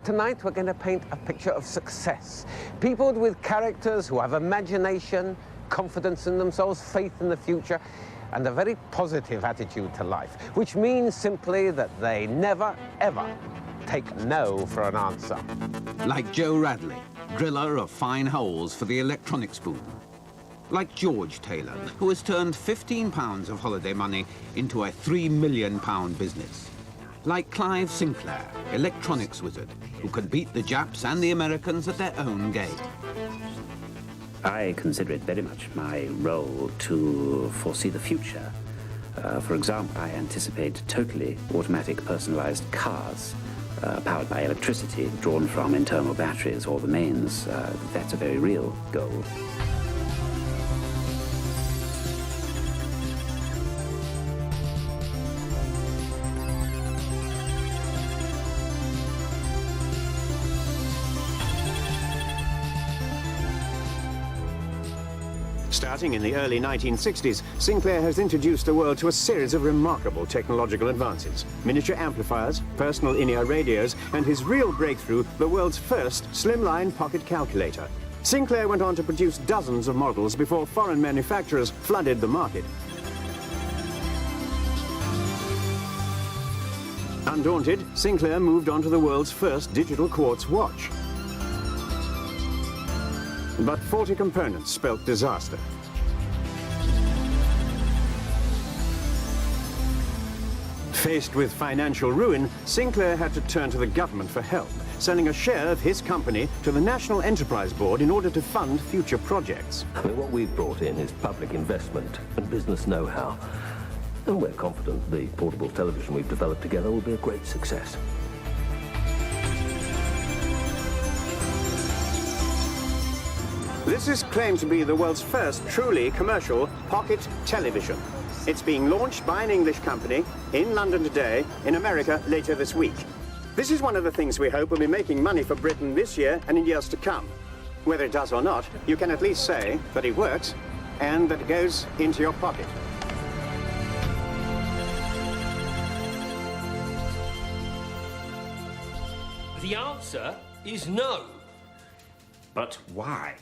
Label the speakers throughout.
Speaker 1: tonight we're going to paint a picture of success. People with characters who have imagination, confidence in themselves, faith in the future, and a very positive attitude to life, which means simply that they never, ever take no for an answer.
Speaker 2: Like Joe Radley, driller of fine holes for the electronics boom. Like George Taylor, who has turned £15 of holiday money into a £3 million business. Like Clive Sinclair, electronics wizard, who can beat the Japs and the Americans at their own game.
Speaker 3: I consider it very much my role to foresee the future. For example, I anticipate totally automatic personalized cars powered by electricity drawn from internal batteries or the mains. That's a very real goal.
Speaker 4: Starting in the early 1960s, Sinclair has introduced the world to a series of remarkable technological advances. Miniature amplifiers, personal in-ear radios, and his real breakthrough, the world's first slimline pocket calculator. Sinclair went on to produce dozens of models before foreign manufacturers flooded the market. Undaunted, Sinclair moved on to the world's first digital quartz watch. But faulty components spelt disaster. Faced with financial ruin, Sinclair had to turn to the government for help, selling a share of his company to the National Enterprise Board in order to fund future projects.
Speaker 5: I mean, what we've brought in is public investment and business know-how. And we're confident the portable television we've developed together will be a great success.
Speaker 4: This is claimed to be the world's first truly commercial pocket television. It's being launched by an English company in London today, in America later this week. This is one of the things we hope will be making money for Britain this year and in years to come. Whether it does or not, you can at least say that it works and that it goes into your pocket.
Speaker 6: The answer is no.
Speaker 3: But why?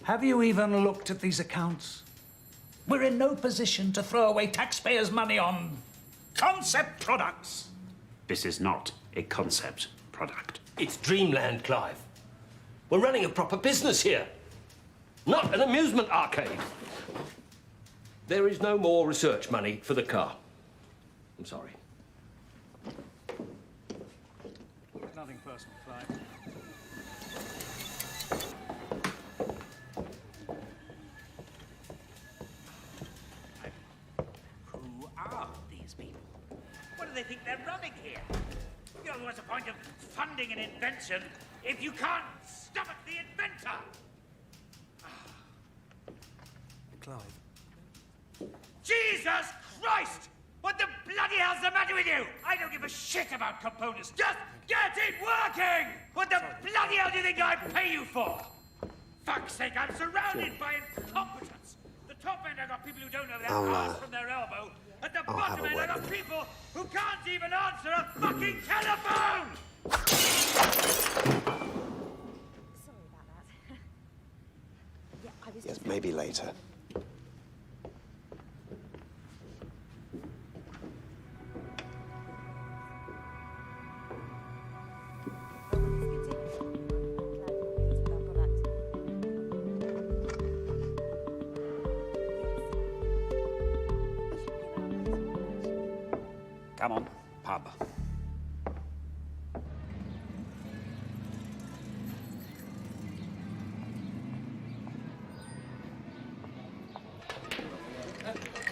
Speaker 7: Have you even looked at these accounts? We're in no position to throw away taxpayers' money on concept products.
Speaker 3: This is not a concept product.
Speaker 6: It's dreamland, Clive. We're running a proper business here, not an amusement arcade. There is no more research money for the car. I'm sorry.
Speaker 7: Nothing personal, Clive.
Speaker 8: Who are these people? What do they think they're running here? You know, what's the point of funding an invention if you can't stomach the inventor?
Speaker 7: Clive.
Speaker 8: Jesus Christ! What the bloody hell's the matter with you? I don't give a shit about components. Just get it working! What the bloody hell do you think I pay you for? Fuck's sake, I'm surrounded by incompetence. The top end, I got people who don't know their arse from their elbow. At the bottom end, I got people who can't even answer a fucking telephone!
Speaker 9: Sorry about that. Yeah, I was just...
Speaker 10: Maybe later.
Speaker 3: Come on, pub.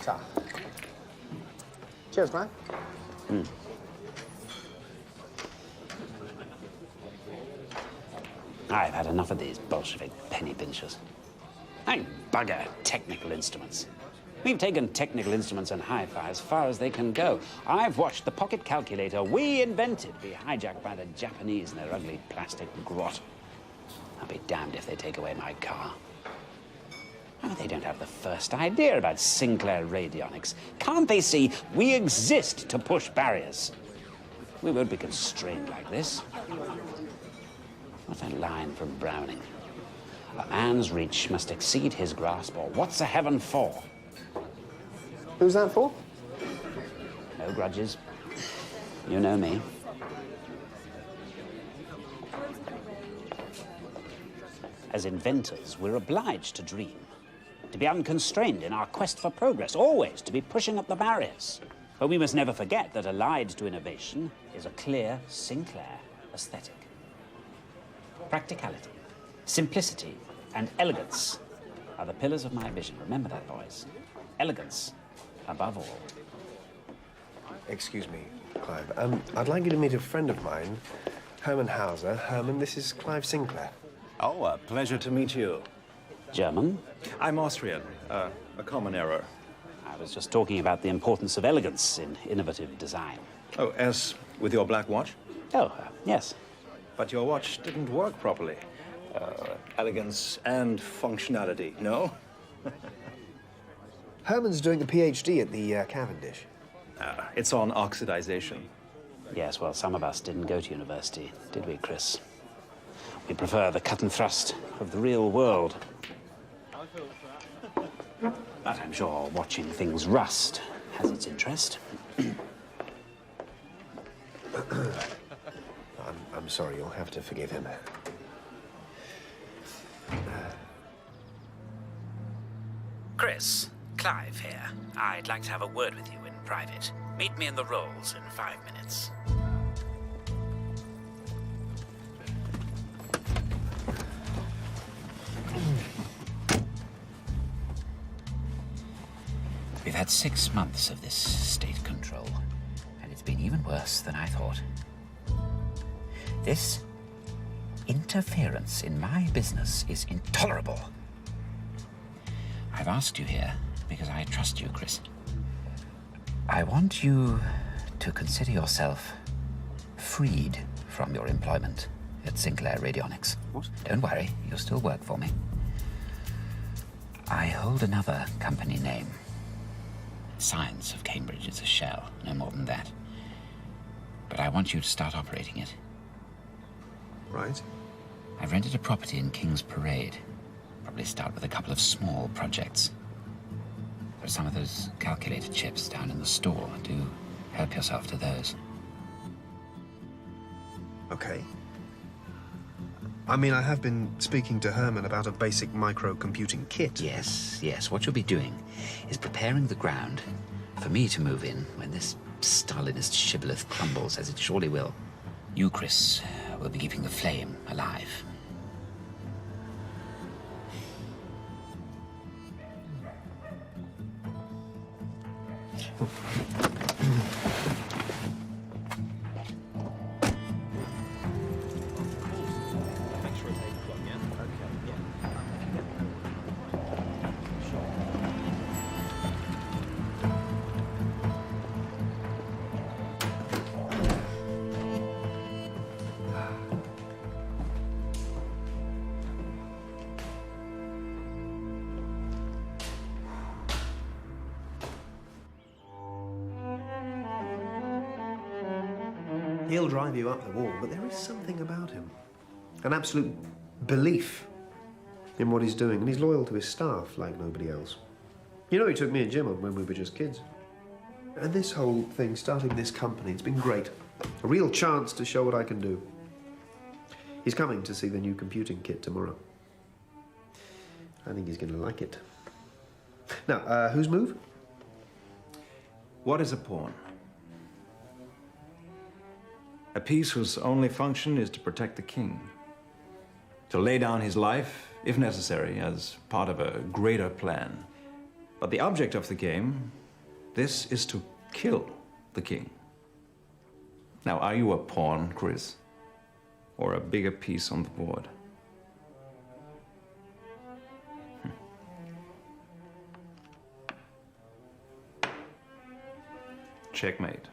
Speaker 10: Ta. Cheers, man.
Speaker 3: I've had enough of these Bolshevik penny pinchers. I bugger technical instruments. We've taken technical instruments and hi-fi as far as they can go. I've watched the pocket calculator we invented be hijacked by the Japanese in their ugly plastic grot. I'll be damned if they take away my car. Oh, they don't have the first idea about Sinclair radionics. Can't they see we exist to push barriers? We won't be constrained like this. What's that line from Browning? A man's reach must exceed his grasp, or what's a heaven for?
Speaker 4: Who's that for?
Speaker 3: No grudges. You know me. As inventors, we're obliged to dream, to be unconstrained in our quest for progress, always to be pushing up the barriers. But we must never forget that allied to innovation is a clear Sinclair aesthetic. Practicality, simplicity, and elegance are the pillars of my vision. Remember that, boys. Elegance above all.
Speaker 10: Excuse me, Clive. I'd like you to meet a friend of mine, Herman Hauser. Herman, this is Clive Sinclair.
Speaker 11: Oh, a pleasure to meet you.
Speaker 3: German?
Speaker 11: I'm Austrian. A common error.
Speaker 3: I was just talking about the importance of elegance in innovative design.
Speaker 11: Oh, as with your black watch?
Speaker 3: Oh, yes.
Speaker 11: But your watch didn't work properly. Elegance and functionality, no?
Speaker 10: Herman's doing a PhD at the Cavendish.
Speaker 11: It's on oxidization.
Speaker 3: Yes, well, some of us didn't go to university, did we, Chris? We prefer the cut and thrust of the real world. But I'm sure watching things rust has its interest.
Speaker 10: I'm sorry, you'll have to forgive him.
Speaker 3: Chris, Clive here. I'd like to have a word with you in private. Meet me in the Rolls in 5 minutes. We've had 6 months of this state control, and it's been even worse than I thought. This interference in my business is intolerable. I've asked you here because I trust you, Chris. I want you to consider yourself freed from your employment at Sinclair Radionics.
Speaker 10: What?
Speaker 3: Don't worry, you'll still work for me. I hold another company name. Science of Cambridge is a shell, no more than that. But I want you to start operating it.
Speaker 10: Right.
Speaker 3: I've rented a property in King's Parade. Probably start with a couple of small projects. There are some of those calculator chips down in the store. Do help yourself to those.
Speaker 10: Okay. I mean, I have been speaking to Herman about a basic micro-computing kit.
Speaker 3: Yes, yes. What you'll be doing is preparing the ground for me to move in when this Stalinist shibboleth crumbles, as it surely will. You, Chris, will be keeping the flame alive.
Speaker 10: He'll drive you up the wall, but there is something about him. An absolute belief in what he's doing, and he's loyal to his staff like nobody else. You know, he took me and Jim on when we were just kids. And this whole thing, starting this company, it's been great. A real chance to show what I can do. He's coming to see the new computing kit tomorrow. I think he's going to like it. Now, whose move?
Speaker 11: What is a pawn? A piece whose only function is to protect the king. To lay down his life, if necessary, as part of a greater plan. But the object of the game, this is to kill the king. Now, are you a pawn, Chris? Or a bigger piece on the board? Checkmate.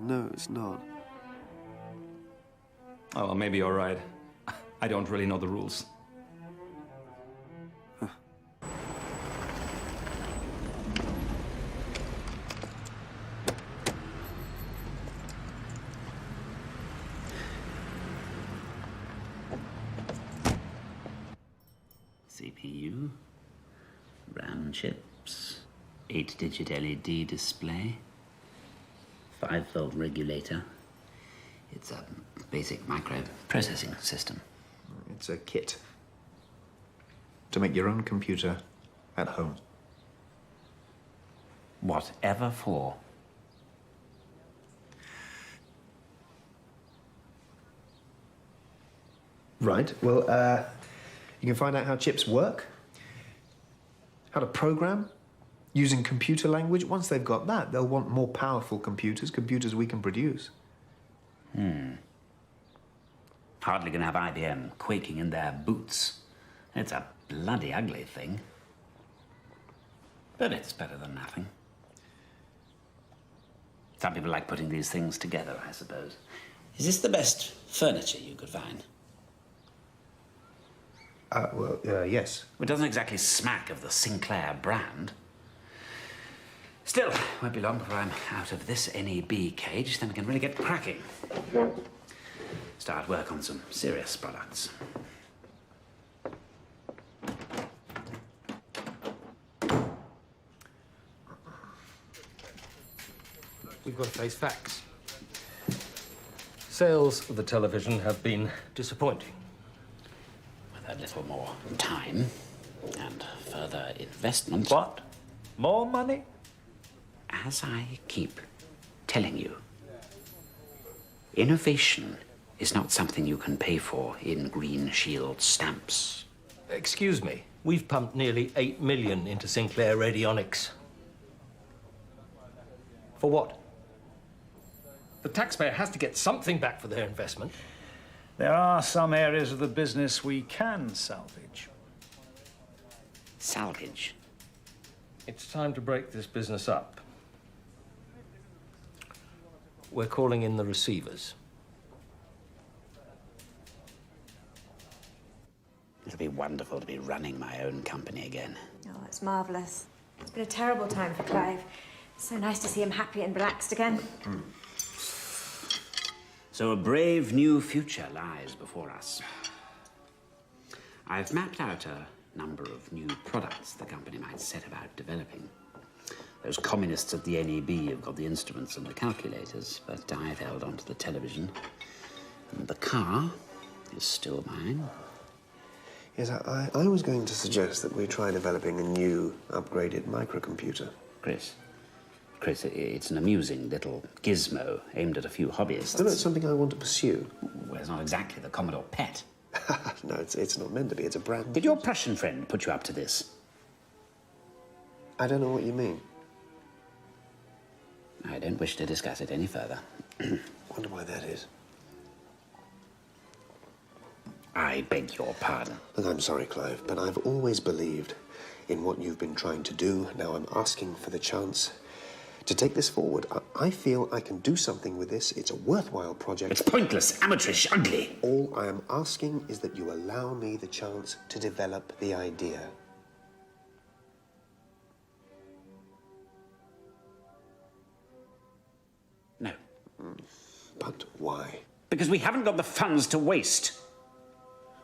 Speaker 10: No, it's not.
Speaker 11: Oh, well, maybe you're right. I don't really know the rules.
Speaker 3: CPU, RAM chips, 8-digit LED display, 5-volt regulator. It's a basic microprocessing system.
Speaker 10: It's a kit to make your own computer at home.
Speaker 3: Whatever for.
Speaker 10: Right, well, you can find out how chips work, how to program, using computer language. Once they've got that, they'll want more powerful computers, computers we can produce.
Speaker 3: Hardly gonna have IBM quaking in their boots. It's a bloody ugly thing. But it's better than nothing. Some people like putting these things together, I suppose. Is this the best furniture you could find?
Speaker 10: Yes.
Speaker 3: Well, it doesn't exactly smack of the Sinclair brand. Still, won't be long before I'm out of this NEB cage, then we can really get cracking. Start work on some serious products.
Speaker 6: We've got to face facts. Sales of the television have been disappointing.
Speaker 3: With a little more time and further investment.
Speaker 7: What? More money?
Speaker 3: As I keep telling you, innovation is not something you can pay for in green shield stamps.
Speaker 6: Excuse me, we've pumped nearly 8 million into Sinclair Radionics. For what? The taxpayer has to get something back for their investment.
Speaker 7: There are some areas of the business we can salvage.
Speaker 3: Salvage?
Speaker 6: It's time to break this business up. We're calling in the receivers.
Speaker 3: It'll be wonderful to be running my own company again.
Speaker 9: Oh, it's marvellous. It's been a terrible time for Clive. It's so nice to see him happy and relaxed again.
Speaker 3: So a brave new future lies before us. I've mapped out a number of new products the company might set about developing. Those communists at the NEB have got the instruments and the calculators, but I've held on to the television. And the car is still mine.
Speaker 10: Yes, I was going to suggest that we try developing a new, upgraded microcomputer.
Speaker 3: Chris, it's an amusing little gizmo aimed at a few hobbyists.
Speaker 10: Still, it's something I want to pursue.
Speaker 3: Well, it's not exactly the Commodore pet.
Speaker 10: No, it's not meant to be. It's a brand.
Speaker 3: Did your Prussian friend put you up to this?
Speaker 10: I don't know what you mean.
Speaker 3: I don't wish to discuss it any further.
Speaker 10: Wonder why that is.
Speaker 3: I beg your pardon.
Speaker 10: Look, I'm sorry, Clive, but I've always believed in what you've been trying to do. Now I'm asking for the chance to take this forward. I feel I can do something with this. It's a worthwhile project.
Speaker 3: It's pointless, amateurish, ugly.
Speaker 10: All I am asking is that you allow me the chance to develop the idea.
Speaker 3: No.
Speaker 10: But why?
Speaker 3: Because we haven't got the funds to waste.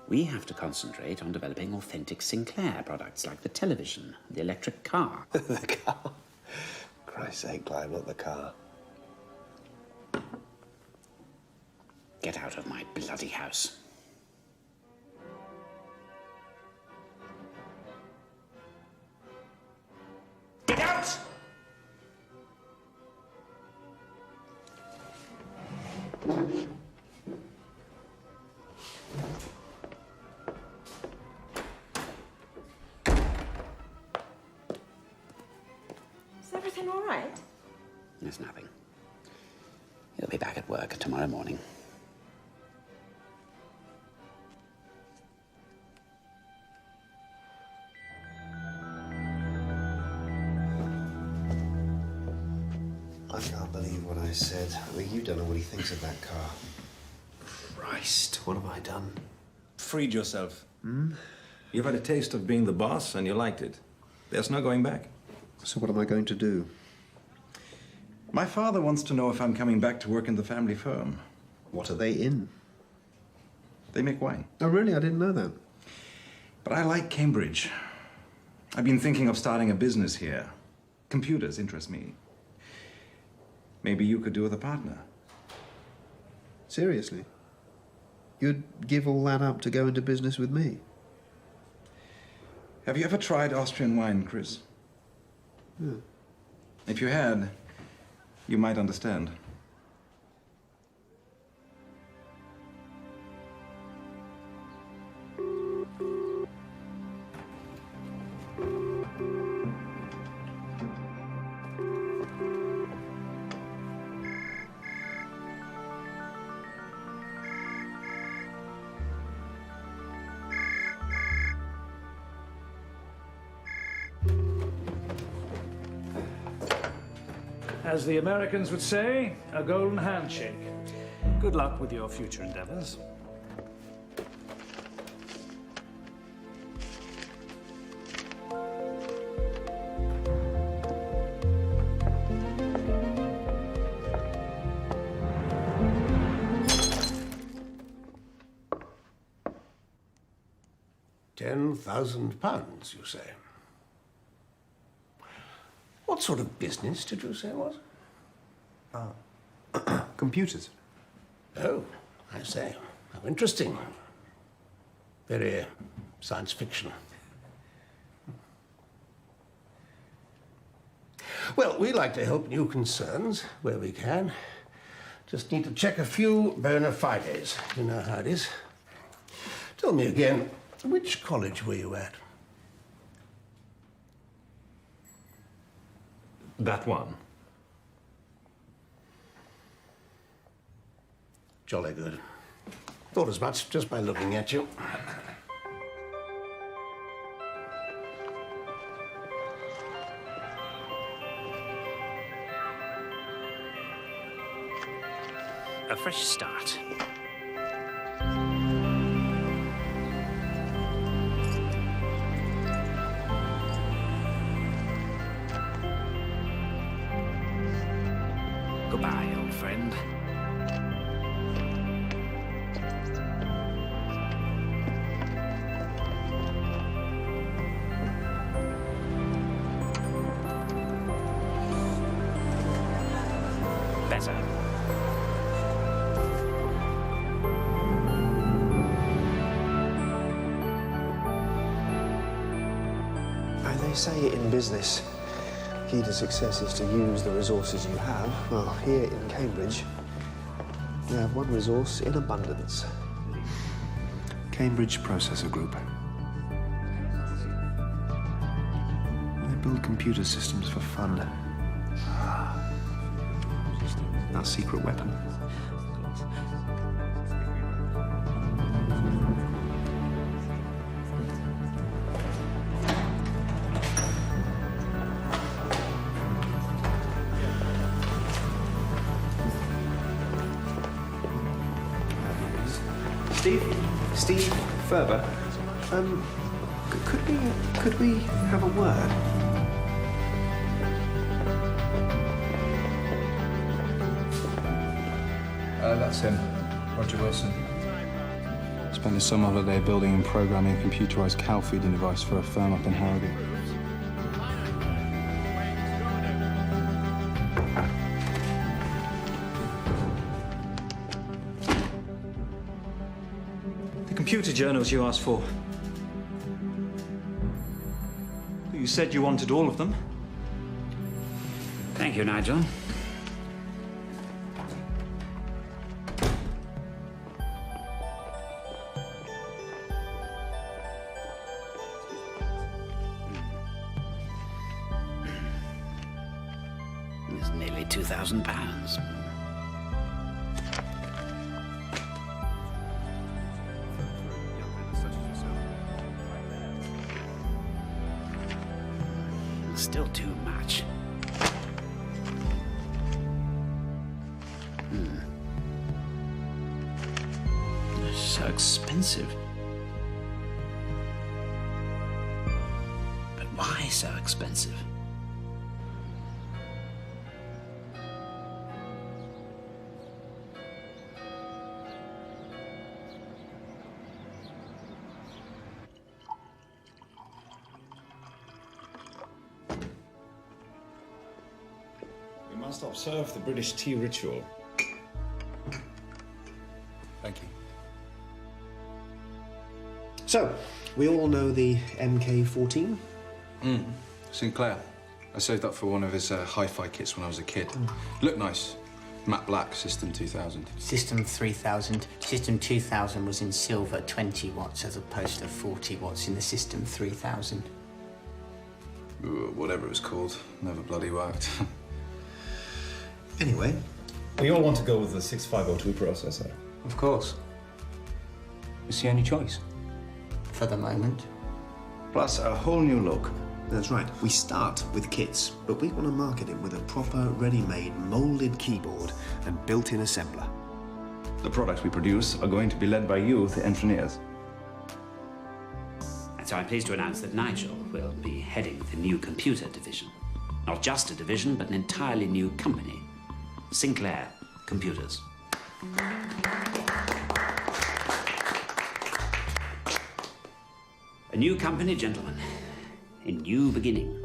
Speaker 3: We have to concentrate on developing authentic Sinclair products like the television, the electric car.
Speaker 10: The car? Christ's sake, Clive, not the car.
Speaker 3: Get out of my bloody house. Get out!
Speaker 9: Is everything all right?
Speaker 3: There's nothing. He'll be back at work tomorrow morning.
Speaker 10: I can't believe what I said. I mean, you don't know what he thinks of that car. Christ, what have I done?
Speaker 11: Freed yourself. You've had a taste of being the boss and you liked it. There's no going back.
Speaker 10: So what am I going to do?
Speaker 11: My father wants to know if I'm coming back to work in the family firm.
Speaker 10: What are they in?
Speaker 11: They make wine.
Speaker 10: Oh, really? I didn't know that.
Speaker 11: But I like Cambridge. I've been thinking of starting a business here. Computers interest me. Maybe you could do with a partner.
Speaker 10: Seriously? You'd give all that up to go into business with me?
Speaker 11: Have you ever tried Austrian wine, Chris?
Speaker 10: Yeah.
Speaker 11: If you had, you might understand.
Speaker 7: As the Americans would say, a golden handshake. Good luck with your future endeavors.
Speaker 12: £10,000, you say? What sort of business did you say it was?
Speaker 10: Computers.
Speaker 12: Oh, I say. How interesting. Very science fiction. Well, we like to help new concerns where we can. Just need to check a few bona fides. You know how it is. Tell me again, which college were you at?
Speaker 11: That one.
Speaker 12: Jolly good. Thought as much just by looking at you.
Speaker 3: A fresh start. Goodbye, old friend. Better.
Speaker 10: They say in business, key to success is to use the resources you have. Well, here in Cambridge, we have one resource in abundance. Cambridge Processor Group. They build computer systems for fun. Our secret weapon. Steve Ferber, could we have a word?
Speaker 11: That's him, Roger Wilson. Spent his summer holiday building and programming a computerized cow feeding device for a firm up in Harrogate.
Speaker 7: Computer journals you asked for. You said you wanted all of them.
Speaker 3: Thank you, Nigel. It's nearly £2,000. Still too much. They're so expensive. But why so expensive?
Speaker 11: must observe the British tea ritual.
Speaker 13: Thank you.
Speaker 10: So, we all know the MK14?
Speaker 13: Sinclair. I saved up for one of his hi-fi kits when I was a kid. Looked nice. Matte black, System 2000.
Speaker 14: System 3000. System 2000 was in silver, 20 watts, as opposed to 40 watts in the System 3000.
Speaker 13: Whatever it was called. Never bloody worked.
Speaker 10: Anyway.
Speaker 11: We all want to go with the 6502 processor.
Speaker 14: Of course. It's the only choice. For the moment.
Speaker 11: Plus a whole new look.
Speaker 10: That's right. We start with kits, but we want to market it with a proper, ready-made, molded keyboard and built-in assembler.
Speaker 11: The products we produce are going to be led by you, the engineers.
Speaker 3: And so I'm pleased to announce that Nigel will be heading the new computer division. Not just a division, but an entirely new company. Sinclair Computers. A new company, gentlemen. A new beginning.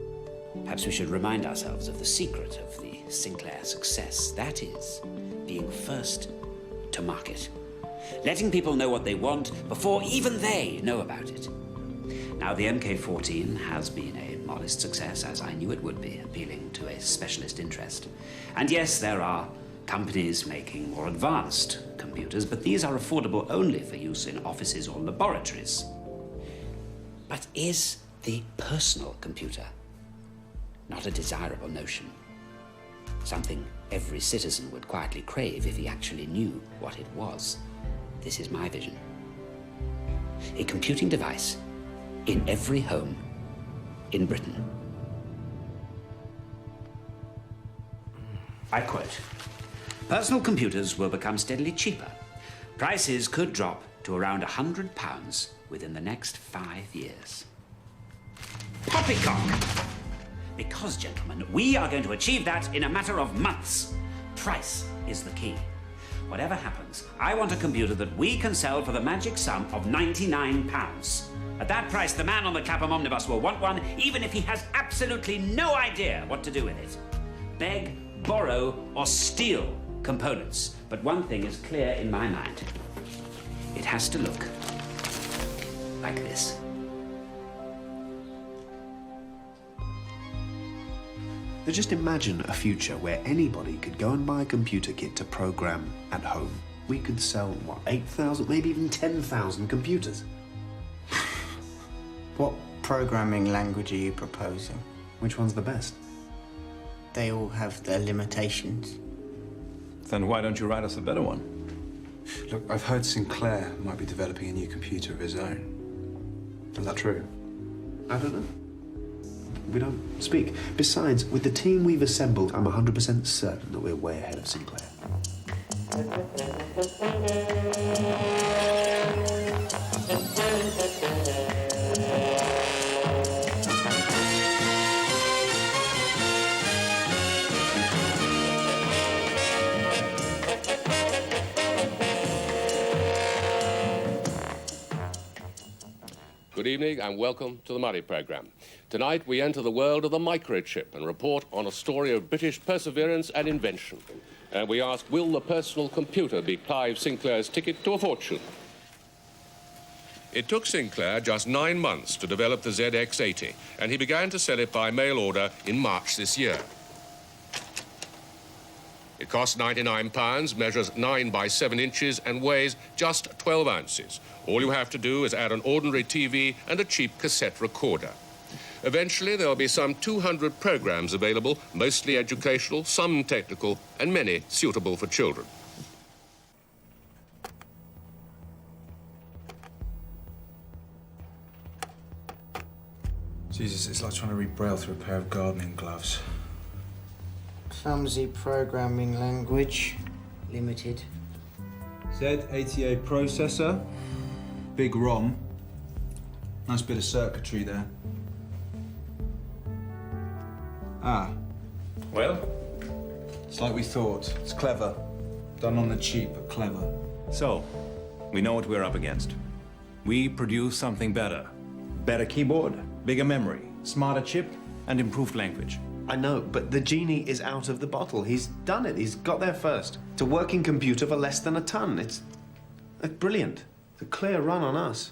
Speaker 3: Perhaps we should remind ourselves of the secret of the Sinclair success. That is, being first to market. Letting people know what they want before even they know about it. Now, the MK14 has been a modest success, as I knew it would be, appealing to a specialist interest. And yes, there are companies making more advanced computers, but these are affordable only for use in offices or laboratories. But is the personal computer not a desirable notion? Something every citizen would quietly crave if he actually knew what it was. This is my vision. A computing device in every home in Britain. I quote, "Personal computers will become steadily cheaper. Prices could drop to around £100 within the next 5 years. Poppycock! Because, gentlemen, we are going to achieve that in a matter of months. Price is the key. Whatever happens, I want a computer that we can sell for the magic sum of £99. At that price, the man on the Clapham omnibus will want one, even if he has absolutely no idea what to do with it. Beg, borrow, or steal components. But one thing is clear in my mind. It has to look like this."
Speaker 10: Now just imagine a future where anybody could go and buy a computer kit to program at home. We could sell, what, 8,000, maybe even 10,000 computers.
Speaker 14: What programming language are you proposing?
Speaker 10: Which one's the best?
Speaker 14: They all have their limitations.
Speaker 11: Then why don't you write us a better one?
Speaker 13: Look, I've heard Sinclair might be developing a new computer of his own. Is that true?
Speaker 10: I don't know. We don't speak. Besides, with the team we've assembled, I'm 100% certain that we're way ahead of Sinclair.
Speaker 15: Good evening and welcome to the Murray programme. Tonight we enter the world of the microchip and report on a story of British perseverance and invention. And we ask, will the personal computer be Clive Sinclair's ticket to a fortune? It took Sinclair just 9 months to develop the ZX80, and he began to sell it by mail order in March this year. It costs £99, measures 9 by 7 inches and weighs just 12 ounces. All you have to do is add an ordinary TV and a cheap cassette recorder. Eventually, there'll be some 200 programs available, mostly educational, some technical, and many suitable for children.
Speaker 13: Jesus, it's like trying to read Braille through a pair of gardening gloves.
Speaker 14: Clumsy programming language. Limited.
Speaker 11: Z88 processor. Big ROM. Nice bit of circuitry there. Ah. Well? It's like we thought. It's clever. Done on the cheap, but clever. So, we know what we're up against. We produce something better. Better keyboard, bigger memory, smarter chip, and improved language.
Speaker 10: I know, but the genie is out of the bottle. He's done it. He's got there first. It's a working computer for less than a ton. It's brilliant. It's a clear run on us.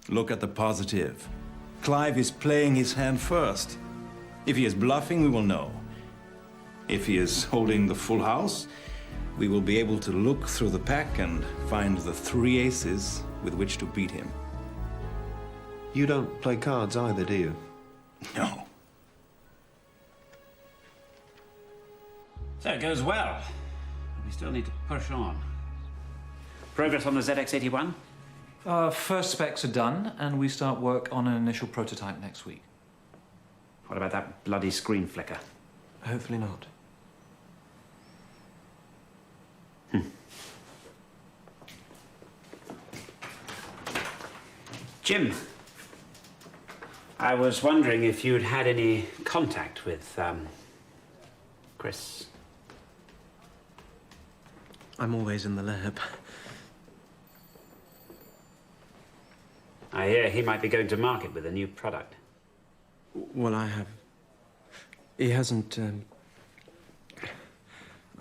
Speaker 11: Look at the positive. Clive is playing his hand first. If he is bluffing, we will know. If he is holding the full house, we will be able to look through the pack and find the 3 aces with which to beat him.
Speaker 10: You don't play cards either, do you?
Speaker 11: No.
Speaker 3: So it goes well. We still need to push on. Progress on the ZX81?
Speaker 16: First specs are done, and we start work on an initial prototype next week.
Speaker 3: What about that bloody screen flicker?
Speaker 10: Hopefully not.
Speaker 3: Jim, I was wondering if you'd had any contact with, Chris.
Speaker 10: I'm always in the lab.
Speaker 3: I hear he might be going to market with a new product.
Speaker 10: Well, I have. He hasn't, I'm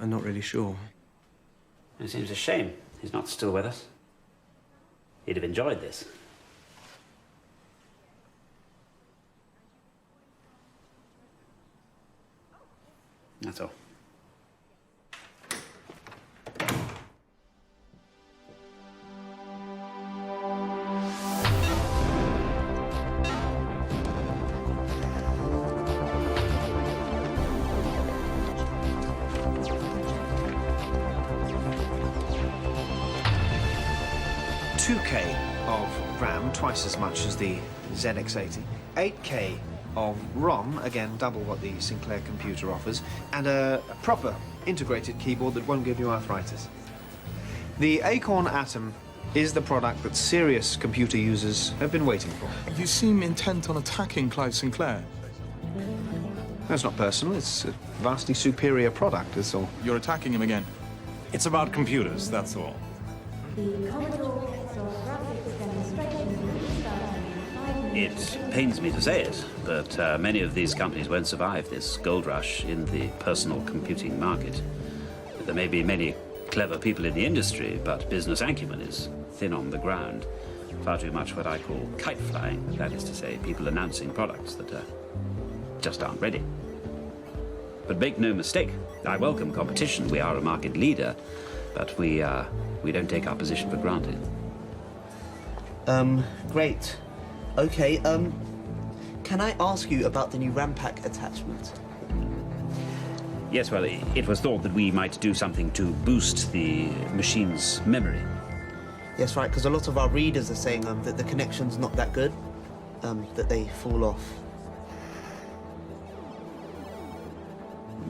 Speaker 10: not really sure.
Speaker 3: It seems a shame he's not still with us. He'd have enjoyed this. That's all.
Speaker 10: Of RAM, twice as much as the ZX80, 8K of ROM, again double what the Sinclair computer offers, and a proper integrated keyboard that won't give you arthritis. The Acorn Atom is the product that serious computer users have been waiting for.
Speaker 17: You seem intent on attacking Clive Sinclair.
Speaker 10: That's not personal, it's a vastly superior product, that's all.
Speaker 17: You're attacking him again.
Speaker 11: It's about computers, that's all.
Speaker 3: It pains me to say it, but many of these companies won't survive this gold rush in the personal computing market. There may be many clever people in the industry, but business acumen is thin on the ground. Far too much what I call kite flying, that is to say, people announcing products that just aren't ready. But make no mistake, I welcome competition. We are a market leader, but we don't take our position for granted.
Speaker 18: Great. Okay, can I ask you about the new RAM pack attachment?
Speaker 3: Yes, well, it was thought that we might do something to boost the machine's memory.
Speaker 18: Yes, right, because a lot of our readers are saying that the connection's not that good, that they fall off.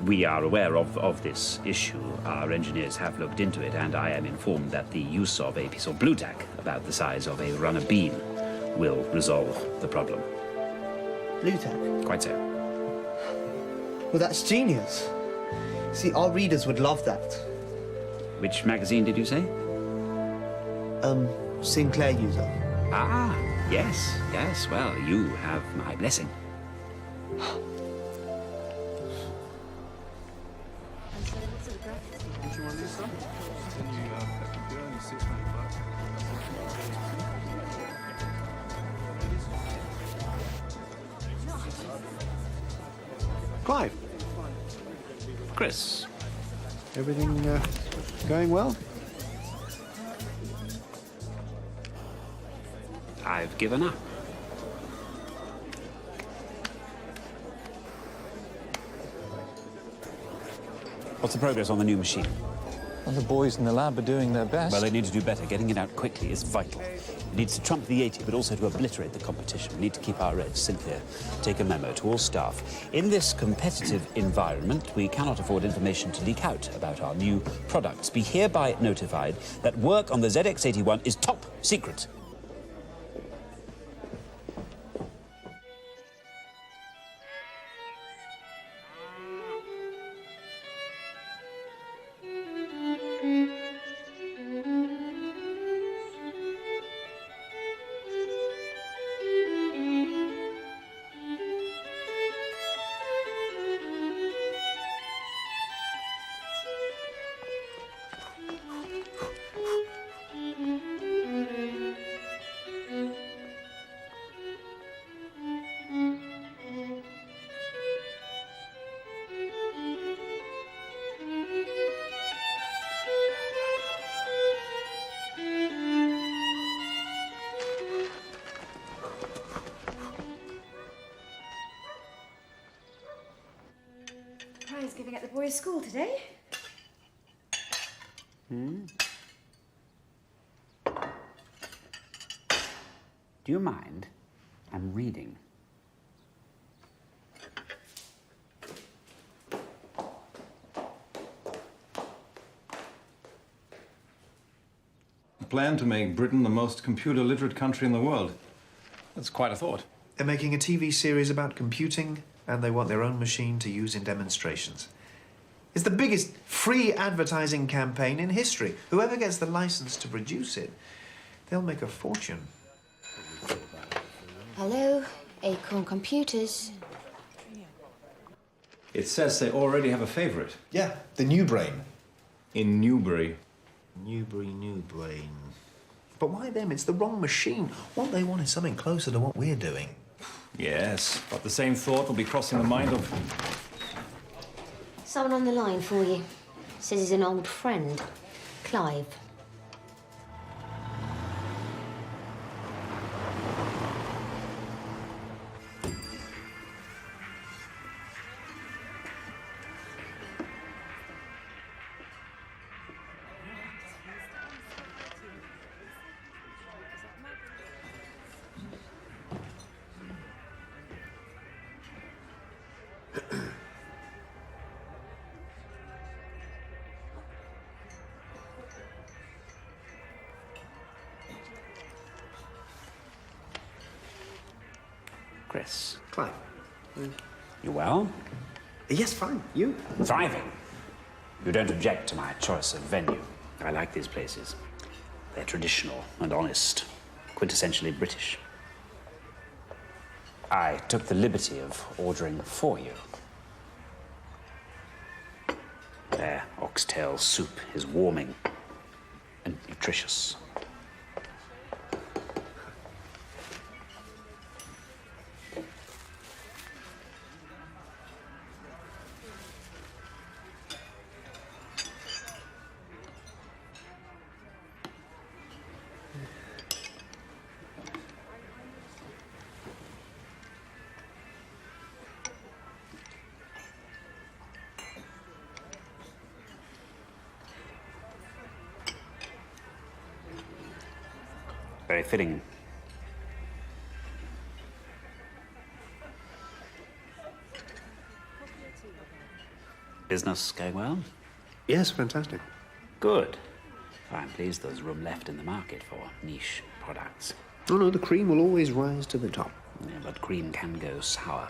Speaker 3: We are aware of this issue. Our engineers have looked into it, and I am informed that the use of a piece of blue tack about the size of a runner bean will resolve the problem.
Speaker 18: Blue tack?
Speaker 3: Quite so.
Speaker 18: Well, that's genius. See, our readers would love that.
Speaker 3: Which magazine did you say?
Speaker 18: Sinclair User.
Speaker 3: Ah, yes, yes. Well, you have my blessing.
Speaker 10: Clive.
Speaker 3: Chris.
Speaker 10: Everything going well?
Speaker 3: I've given up. What's the progress on the new machine?
Speaker 16: Well, the boys in the lab are doing their best.
Speaker 3: Well, they need to do better. Getting it out quickly is vital. It needs to trump the 80, but also to obliterate the competition. We need to keep our edge. Cynthia, take a memo to all staff. In this competitive environment, we cannot afford information to leak out about our new products. Be hereby notified that work on the ZX81 is top secret.
Speaker 9: Thanksgiving at the boys' school today.
Speaker 3: Hmm? Do you mind? I'm reading.
Speaker 11: A plan to make Britain the most computer-literate country in the world. That's quite a thought.
Speaker 10: They're making a TV series about computing, and they want their own machine to use in demonstrations. It's the biggest free advertising campaign in history. Whoever gets the license to produce it, they'll make a fortune.
Speaker 19: Hello, Acorn Computers.
Speaker 11: It says they already have a favorite.
Speaker 10: Yeah, the New Brain.
Speaker 11: In Newbury.
Speaker 10: New Brain. But why them? It's the wrong machine. What they want is something closer to what we're doing.
Speaker 11: Yes, but the same thought will be crossing the mind of...
Speaker 19: Someone on the line for you. Says he's an old friend. Clive.
Speaker 3: Chris.
Speaker 10: Clive.
Speaker 3: You well?
Speaker 10: Yes, fine. You?
Speaker 3: Thriving. You don't object to my choice of venue. I like these places. They're traditional and honest, quintessentially British. I took the liberty of ordering for you. Their oxtail soup is warming and nutritious. Very fitting. Business going well?
Speaker 10: Yes, fantastic.
Speaker 3: Good. I'm pleased there's room left in the market for niche products.
Speaker 10: Oh, no, the cream will always rise to the top.
Speaker 3: Yeah, but cream can go sour.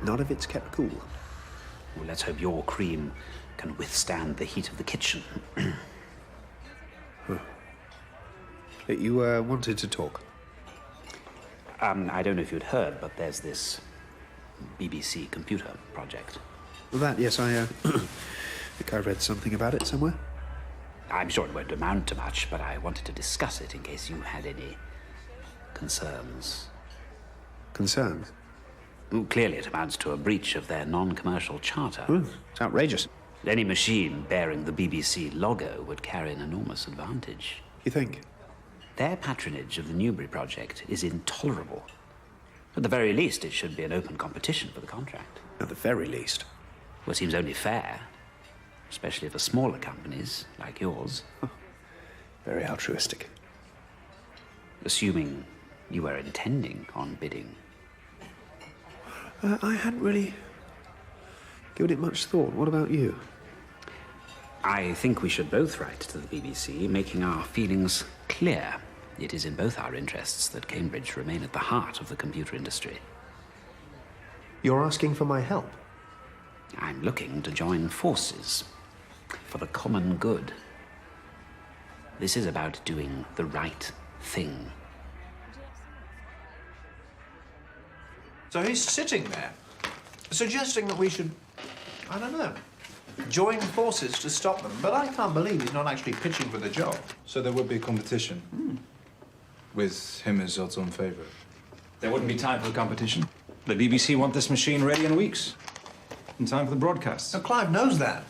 Speaker 10: Not if it's kept cool.
Speaker 3: Well, let's hope your cream can withstand the heat of the kitchen.
Speaker 10: You wanted to talk?
Speaker 3: I don't know if you'd heard, but there's this BBC computer project.
Speaker 10: Well, that, yes, I think I read something about it somewhere.
Speaker 3: I'm sure it won't amount to much, but I wanted to discuss it in case you had any concerns.
Speaker 10: Concerns?
Speaker 3: Well, clearly it amounts to a breach of their non-commercial charter.
Speaker 10: It's outrageous.
Speaker 3: Any machine bearing the BBC logo would carry an enormous advantage.
Speaker 10: You think?
Speaker 3: Their patronage of the Newbury project is intolerable. At the very least, it should be an open competition for the contract.
Speaker 10: At the very least.
Speaker 3: Well, it seems only fair, especially for smaller companies like yours.
Speaker 10: Very altruistic.
Speaker 3: Assuming you were intending on bidding.
Speaker 10: I hadn't really given it much thought. What about you?
Speaker 3: I think we should both write to the BBC, making our feelings clear. It is in both our interests that Cambridge remain at the heart of the computer industry.
Speaker 10: You're asking for my help?
Speaker 3: I'm looking to join forces for the common good. This is about doing the right thing.
Speaker 10: So he's sitting there, suggesting that we should, I don't know, join forces to stop them. But I can't believe he's not actually pitching for the job.
Speaker 13: So there would be a competition? With him as odds-on favourite?
Speaker 11: There wouldn't be time for the competition. The BBC want this machine ready in weeks. In time for the broadcasts.
Speaker 10: So Clive knows that.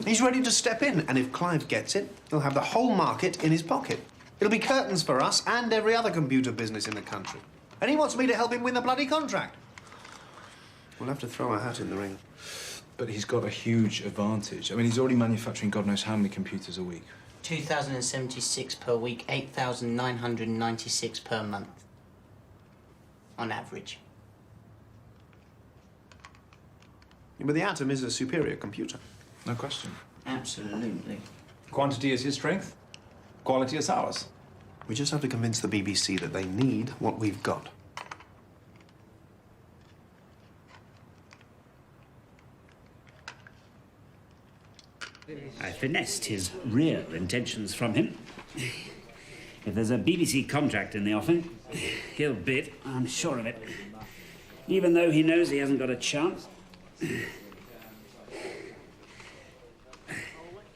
Speaker 10: He's ready to step in, and if Clive gets it, he'll have the whole market in his pocket. It'll be curtains for us and every other computer business in the country. And he wants me to help him win the bloody contract. We'll have to throw our hat in the ring.
Speaker 13: But he's got a huge advantage. I mean, he's already manufacturing God knows how many computers a week.
Speaker 14: 2,076 per week, 8,996 per month. On average.
Speaker 10: Yeah, but the Atom is a superior computer.
Speaker 13: No question.
Speaker 14: Absolutely.
Speaker 11: Quantity is his strength. Quality is ours.
Speaker 10: We just have to convince the BBC that they need what we've got.
Speaker 3: I finessed his real intentions from him. If there's a BBC contract in the offing, he'll bid, I'm sure of it. Even though he knows he hasn't got a chance.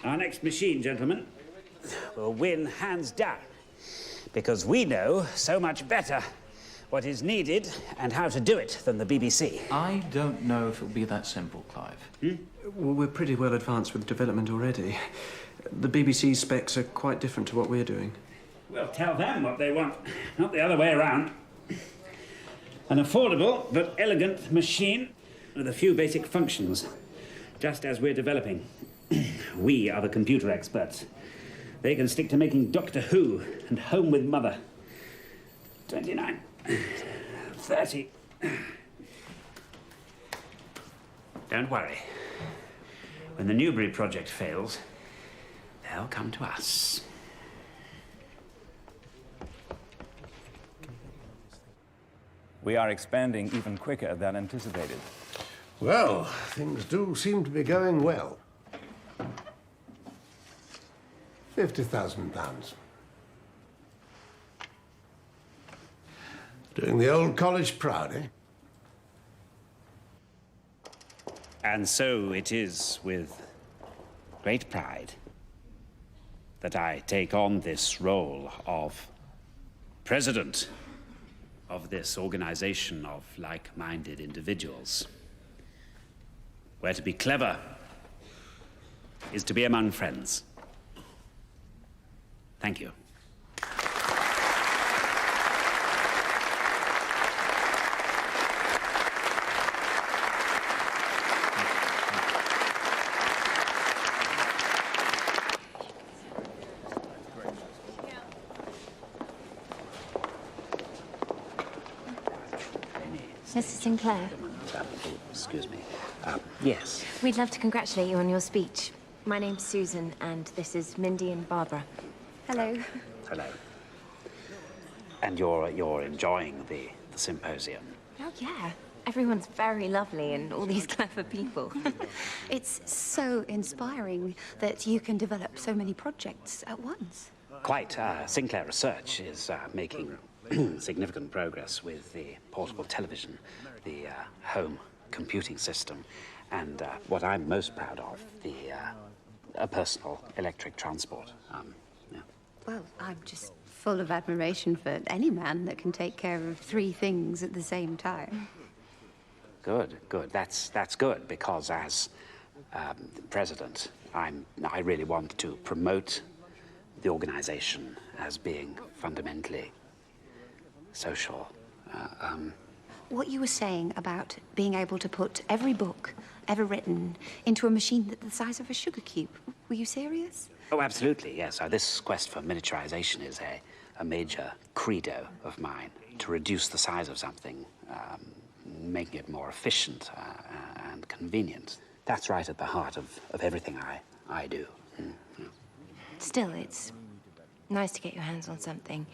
Speaker 3: Our next machine, gentlemen, will win hands down. Because we know so much better what is needed and how to do it than the BBC.
Speaker 16: I don't know if it'll be that simple, Clive.
Speaker 10: Well, we're pretty well advanced with development already. The BBC specs are quite different to what we're doing.
Speaker 3: We'll tell them what they want, not the other way around. An affordable but elegant machine with a few basic functions, just as we're developing. We are the computer experts. They can stick to making Doctor Who and Home with Mother. 29, 30. Don't worry. When the Newbury project fails, they'll come to us.
Speaker 20: We are expanding even quicker than anticipated.
Speaker 12: Well, things do seem to be going well. £50,000. Doing the old college proud, eh?
Speaker 3: And so it is with great pride that I take on this role of president of this organization of like-minded individuals, where to be clever is to be among friends. Thank you.
Speaker 9: Mr. Sinclair.
Speaker 3: Excuse me. Yes.
Speaker 9: We'd love to congratulate you on your speech. My name's Susan, and this is Mindy and Barbara. Hello.
Speaker 3: Hello. And you're enjoying the symposium?
Speaker 9: Oh, yeah. Everyone's very lovely and all these clever people.
Speaker 21: It's so inspiring that you can develop so many projects at once.
Speaker 3: Quite. Sinclair Research is making significant progress with the portable television, the home computing system, and what I'm most proud of, the personal electric transport. Yeah.
Speaker 21: Well, I'm just full of admiration for any man that can take care of three things at the same time.
Speaker 3: Good, good. That's good, because as president, I really want to promote the organization as being fundamentally social.
Speaker 21: What you were saying about being able to put every book ever written into a machine that's the size of a sugar cube, were you serious?
Speaker 3: Oh, absolutely, yes. This quest for miniaturization is a major credo of mine, to reduce the size of something, making it more efficient and convenient. That's right at the heart of everything I do. Mm-hmm.
Speaker 9: Still, it's nice to get your hands on something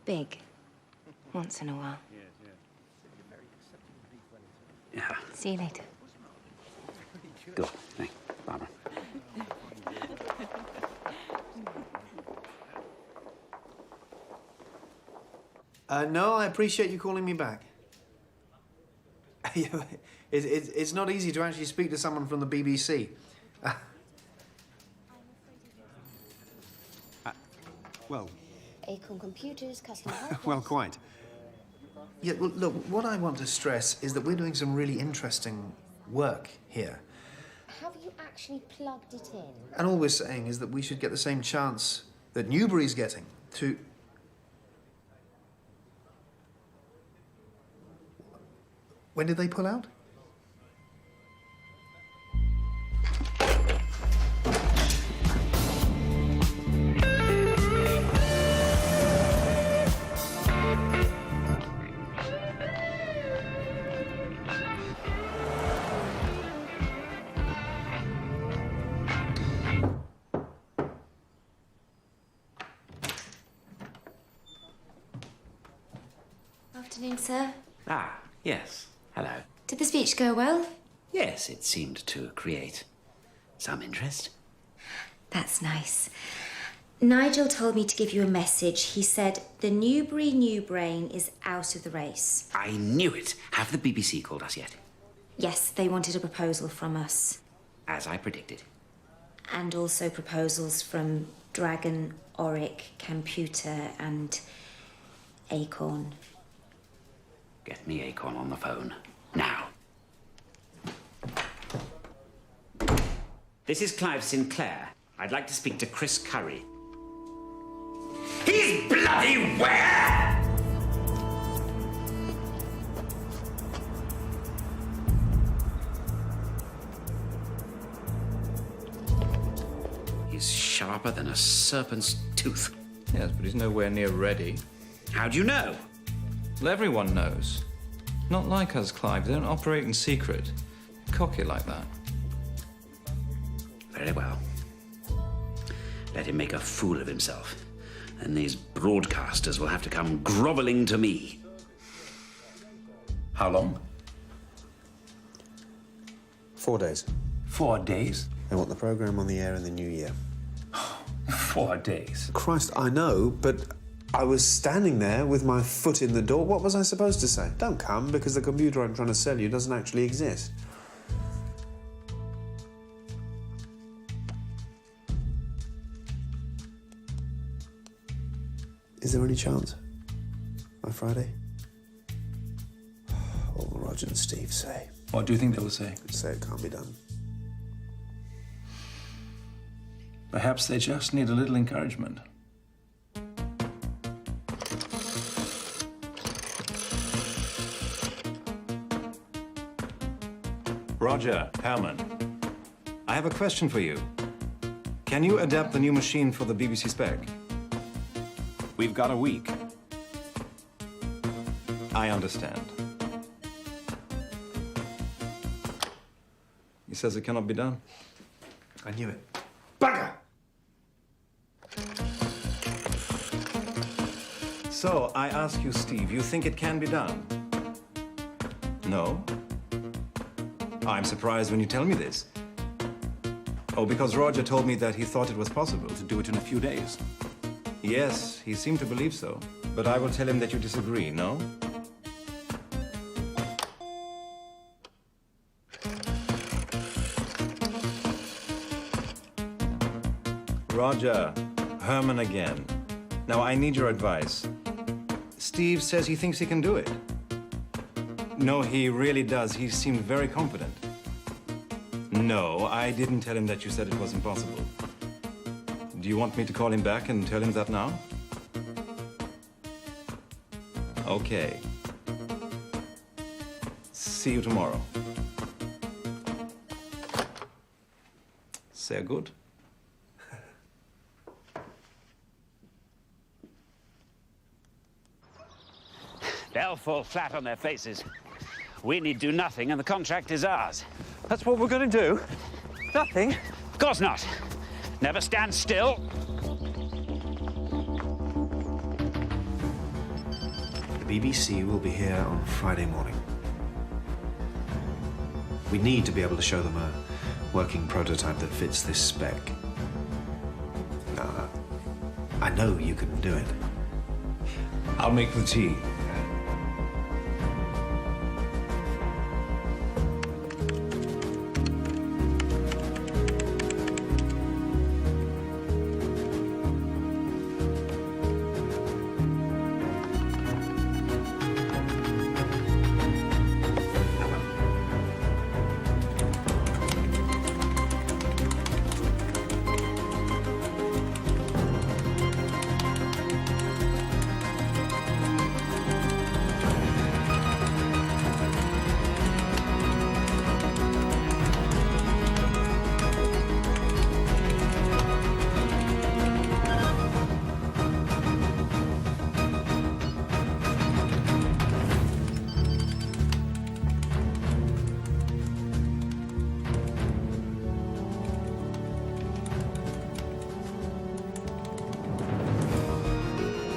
Speaker 9: big once in a while.
Speaker 3: Yeah.
Speaker 9: See you later.
Speaker 3: Good. Thanks, Barbara.
Speaker 10: No, I appreciate you calling me back. It's not easy to actually speak to someone from the BBC. Well...
Speaker 19: Acorn Computers, customer
Speaker 10: well, quite. Yeah, well, look, what I want to stress is that we're doing some really interesting work here.
Speaker 19: Have you actually plugged it in?
Speaker 10: And all we're saying is that we should get the same chance that Newbury's getting to... When did they pull out?
Speaker 19: afternoon, sir.
Speaker 3: Ah, yes. Hello.
Speaker 19: Did the speech go well?
Speaker 3: Yes, it seemed to create some interest.
Speaker 19: That's nice. Nigel told me to give you a message. He said the Newbury New Brain is out of the race.
Speaker 3: I knew it. Have the BBC called us yet?
Speaker 19: Yes, they wanted a proposal from us.
Speaker 3: As I predicted.
Speaker 19: And also proposals from Dragon, Auric, Computer and Acorn.
Speaker 3: Get me Acorn on the phone. Now. This is Clive Sinclair. I'd like to speak to Chris Curry. He's bloody where? He's sharper than a serpent's tooth.
Speaker 11: Yes, but he's nowhere near ready.
Speaker 3: How do you know?
Speaker 11: Well, everyone knows. Not like us, Clive. They don't operate in secret. Cocky like that.
Speaker 3: Very well. Let him make a fool of himself. And these broadcasters will have to come groveling to me.
Speaker 13: How long?
Speaker 10: 4 days.
Speaker 13: 4 days?
Speaker 10: They want the programme on the air in the new year.
Speaker 13: 4 days?
Speaker 10: Christ, I know, but I was standing there with my foot in the door. What was I supposed to say? Don't come, because the computer I'm trying to sell you doesn't actually exist. Is there any chance? By Friday? What will Roger and Steve say?
Speaker 13: What do you think they will say?
Speaker 10: They'll say it can't be done.
Speaker 13: Perhaps they just need a little encouragement.
Speaker 11: Roger, Herman. I have a question for you. Can you adapt the new machine for the BBC spec?
Speaker 20: We've got a week.
Speaker 11: I understand. He says it cannot be done.
Speaker 10: I knew it.
Speaker 11: Bugger! So, I ask you, Steve, you think it can be done? No? I'm surprised when you tell me this. Oh, because Roger told me that he thought it was possible to do it in a few days. Yes, he seemed to believe so. But I will tell him that you disagree, no? Roger, Herman again. Now, I need your advice. Steve says he thinks he can do it. No, he really does. He seemed very confident. No, I didn't tell him that you said it was impossible. Do you want me to call him back and tell him that now? Okay. See you tomorrow. Sehr good.
Speaker 3: They'll fall flat on their faces. We need do nothing, and the contract is ours.
Speaker 1: That's what we're going to do? Nothing?
Speaker 3: Of course not. Never stand still.
Speaker 10: The BBC will be here on Friday morning. We need to be able to show them a working prototype that fits this spec. Now, I know you can do it.
Speaker 11: I'll make the tea.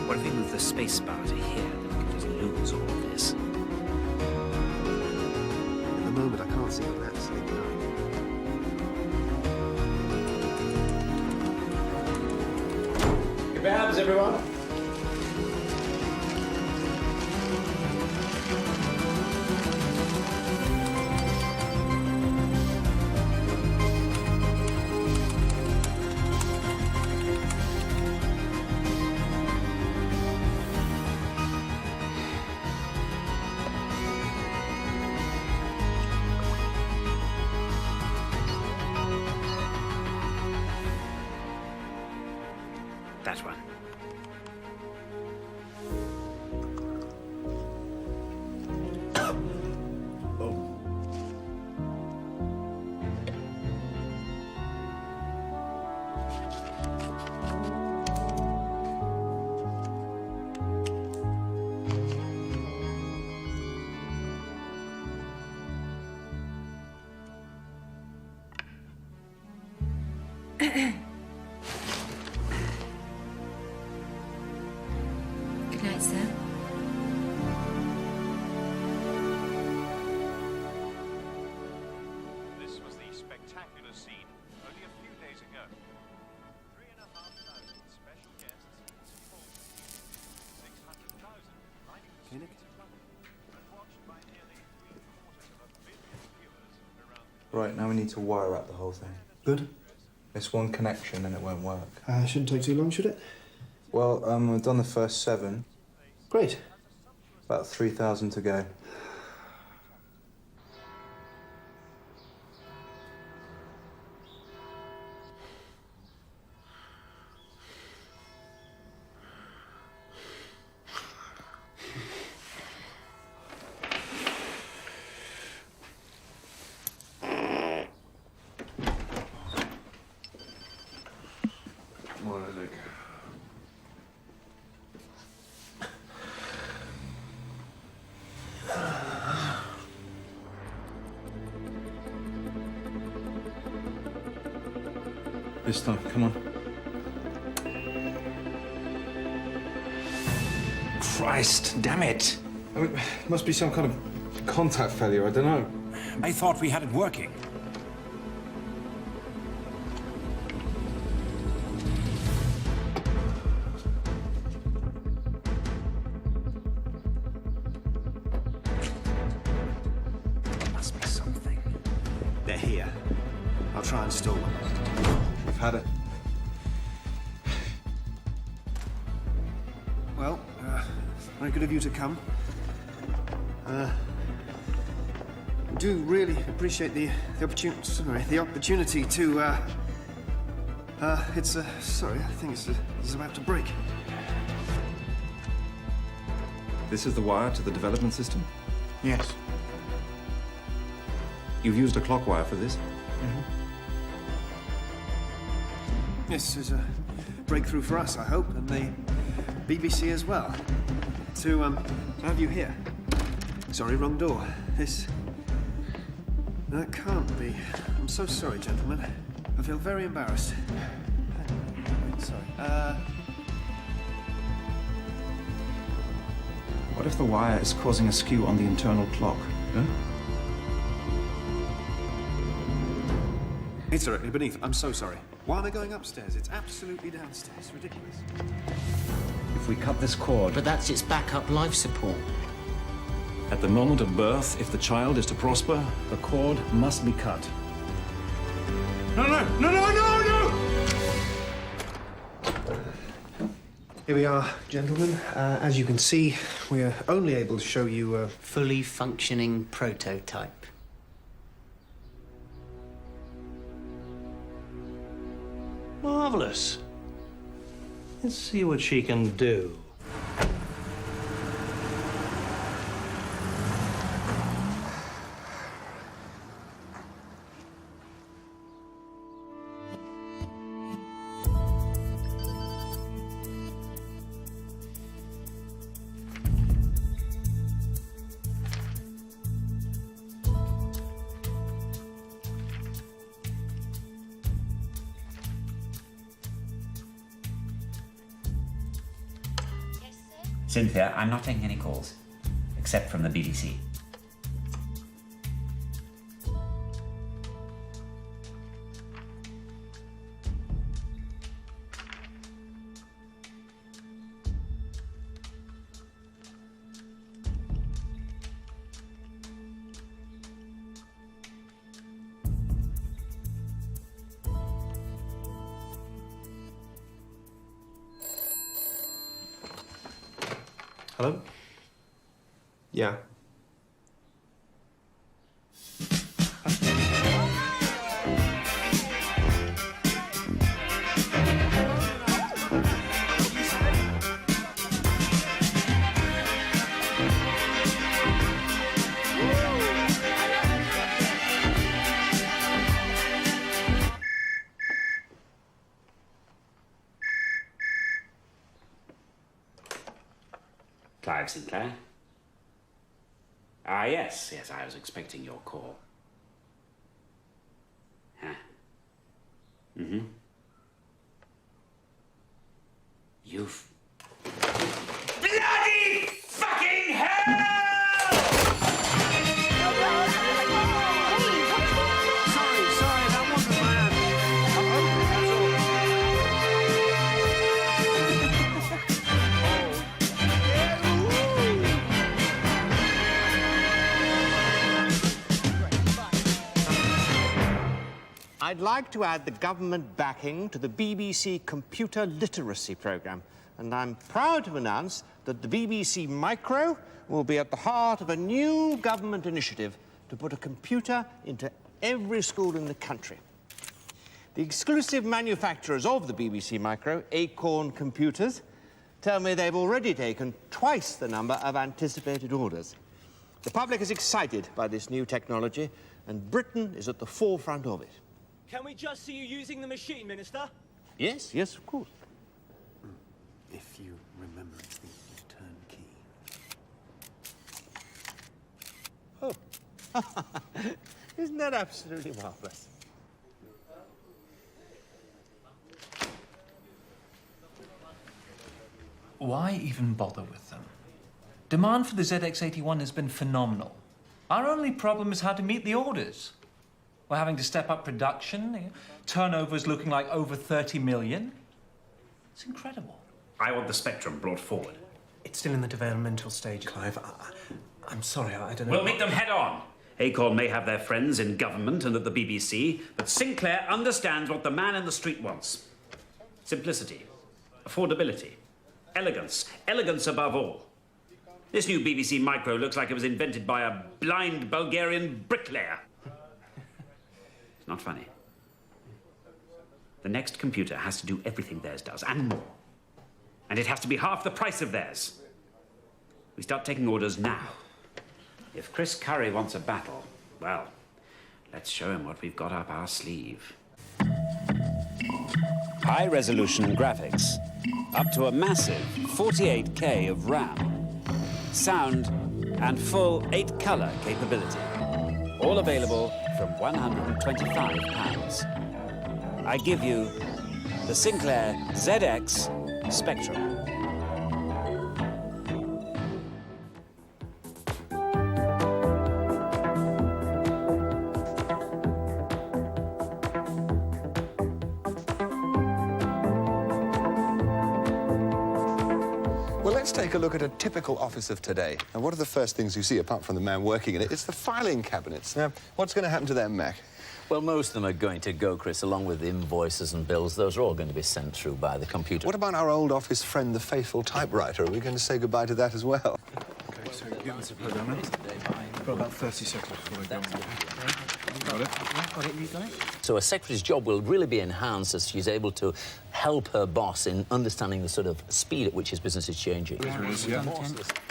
Speaker 3: What if we move the space bar to here, then we can just lose all of this?
Speaker 10: moment, I can't see on that sleepy eye.
Speaker 12: Give your hands, everyone.
Speaker 3: That one.
Speaker 19: Good night, sir.
Speaker 2: This was the spectacular scene only a few days ago. 3,500 special guests, 600,000 lining the streets of London, and watched by nearly 3/4 billion viewers around.
Speaker 17: Right, now we need to wire up the whole thing.
Speaker 10: Good.
Speaker 17: It's one connection and it won't work.
Speaker 10: Shouldn't take too long, should it?
Speaker 17: Well, I've done the first 7.
Speaker 10: Great.
Speaker 17: About 3,000 to go.
Speaker 11: This time, come on.
Speaker 3: Christ, damn it!
Speaker 13: I mean, must be some kind of contact failure, I don't know.
Speaker 3: I thought we had it working. There must be something.
Speaker 10: They're here. I'll try and stall them.
Speaker 13: We've had it.
Speaker 10: Well, very good of you to come. I do really appreciate the opportunity to, sorry, I think it's about to break.
Speaker 11: This is the wire to the development system?
Speaker 10: Yes.
Speaker 11: You've used a clock wire for this?
Speaker 10: This is a breakthrough for us, I hope, and the BBC as well. To have you here. Sorry, wrong door. That can't be. I'm so sorry, gentlemen. I feel very embarrassed. Sorry.
Speaker 11: What if the wire is causing a skew on the internal clock? Huh?
Speaker 10: It's directly beneath. I'm so sorry. Why am I going upstairs? It's absolutely downstairs. Ridiculous.
Speaker 3: If we cut this cord...
Speaker 14: But that's its backup life support.
Speaker 11: At the moment of birth, if the child is to prosper, the cord must be cut.
Speaker 10: No! Here we are, gentlemen. As you can see, we are only able to show you a
Speaker 14: fully functioning prototype.
Speaker 6: Marvelous. Let's see what she can do.
Speaker 3: Cynthia, I'm not taking any calls, except from the BBC.
Speaker 10: Hello? Yeah.
Speaker 3: Clive Sinclair? Ah, yes, I was expecting your call. Huh? Mm-hmm. You've... Bloody fucking hell!
Speaker 10: Sorry, that wasn't my
Speaker 5: I'd like to add the government backing to the BBC computer literacy programme, and I'm proud to announce that the BBC Micro will be at the heart of a new government initiative to put a computer into every school in the country. The exclusive manufacturers of the BBC Micro, Acorn Computers, tell me they've already taken twice the number of anticipated orders. The public is excited by this new technology, and Britain is at the forefront of it.
Speaker 1: Can we just see you using the machine, Minister?
Speaker 5: Yes, of course.
Speaker 10: If you remember it's the turn key.
Speaker 5: Oh, isn't that absolutely marvellous?
Speaker 16: Why even bother with them? Demand for the ZX81 has been phenomenal. Our only problem is how to meet the orders. We're having to step up production. Turnover's looking like over 30 million. It's incredible.
Speaker 3: I want the Spectrum brought forward.
Speaker 10: It's still in the developmental stage, Clive. I'm sorry, I don't know.
Speaker 3: We'll meet them head on. Acorn may have their friends in government and at the BBC, but Sinclair understands what the man in the street wants. Simplicity, affordability, elegance. Elegance above all. This new BBC Micro looks like it was invented by a blind Bulgarian bricklayer. It's not funny. The next computer has to do everything theirs does, and more. And it has to be half the price of theirs. We start taking orders now. If Chris Curry wants a battle, well, let's show him what we've got up our sleeve. High-resolution graphics, up to a massive 48K of RAM, sound, and full 8-color capability. All available from £125. I give you the Sinclair ZX Spectrum.
Speaker 22: Well, let's take a look at a typical office of today. And what are the first things you see, apart from the man working in it? It's the filing cabinets. Now, what's going to happen to them, Mac?
Speaker 23: Well, most of them are going to go, Chris, along with invoices and bills. Those are all going to be sent through by the computer.
Speaker 22: What about our old office friend, the faithful typewriter? Are we going to say goodbye to that as well?
Speaker 11: Okay, so give us a program in. Got about 30 seconds before we go on. Got it?
Speaker 21: Yeah, got it. You got it?
Speaker 23: So a secretary's job will really be enhanced as she's able to help her boss in understanding the sort of speed at which his business is changing.
Speaker 11: Yeah.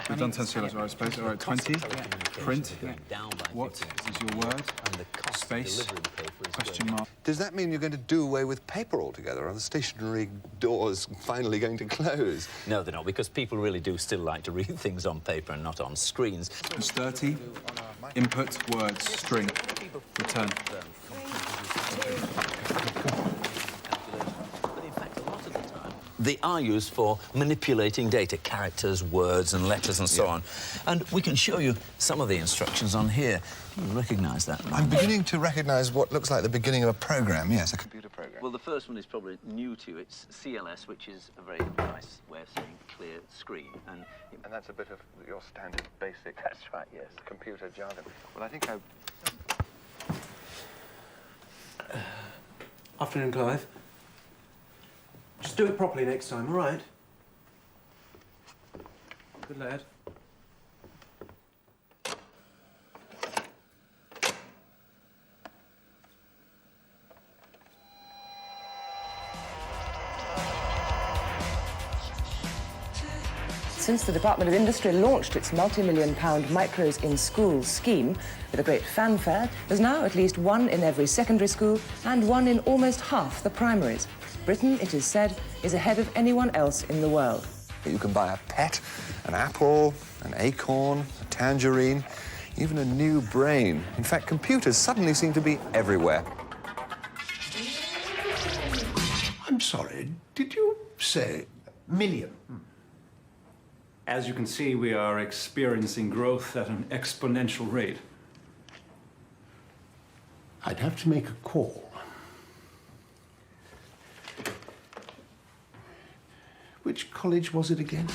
Speaker 11: We've done 10 serials, right, space. All right, 20. Print. What is your word? Space. Question mark.
Speaker 22: Does that mean you're going to do away with paper altogether? Are the stationery doors finally going to close?
Speaker 23: No, they're not, because people really do still like to read things on paper and not on screens.
Speaker 11: It's 30. Input, words, string. Return.
Speaker 23: They are used for manipulating data, characters, words and letters and so on. And we can show you some of the instructions on here. Do you recognise that?
Speaker 22: I'm beginning to recognise what looks like the beginning of a program, yes, a computer program.
Speaker 23: Well, the first one is probably new to you. It's CLS, which is a very nice way of saying clear screen.
Speaker 22: And that's a bit of your standard basic... That's right, yes, computer jargon. Well, I think I...
Speaker 10: Afternoon, Clive. Just do it properly next time, all right?
Speaker 11: Good lad.
Speaker 4: Since the Department of Industry launched its multi-million-pound Micros in Schools scheme with a great fanfare, there's now at least one in every secondary school and one in almost half the primaries. Britain, it is said, is ahead of anyone else in the world.
Speaker 22: You can buy a pet, an apple, an acorn, a tangerine, even a new brain. In fact, computers suddenly seem to be everywhere.
Speaker 12: I'm sorry, did you say million?
Speaker 11: As you can see, we are experiencing growth at an exponential rate.
Speaker 12: I'd have to make a call. Which college was it again?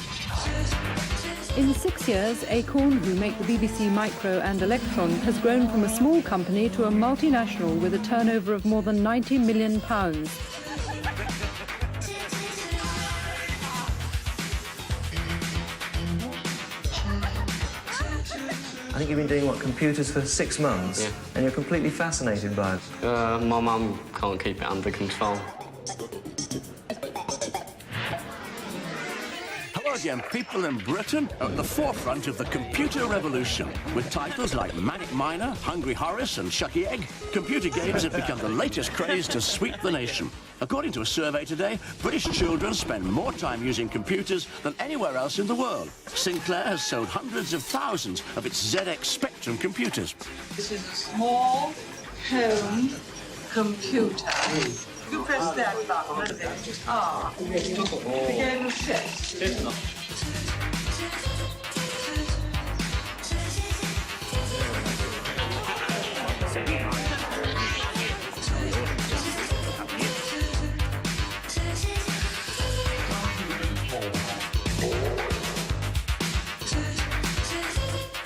Speaker 7: In 6 years, Acorn, who make the BBC Micro and Electron, has grown from a small company to a multinational with a turnover of more than £90 million.
Speaker 8: I think you've been doing, what, computers for 6 months?
Speaker 24: Yeah.
Speaker 8: And you're completely fascinated by it?
Speaker 24: My mum can't keep it under control.
Speaker 25: Hello again, people in Britain are at the forefront of the computer revolution. With titles like Manic Miner, Hungry Horace and Shucky Egg, computer games have become the latest craze to sweep the nation. According to a survey today, British children spend more time using computers than anywhere else in the world. Sinclair has sold hundreds of thousands of its ZX Spectrum computers.
Speaker 26: This is a small home computer. You press that button and then just the game will set.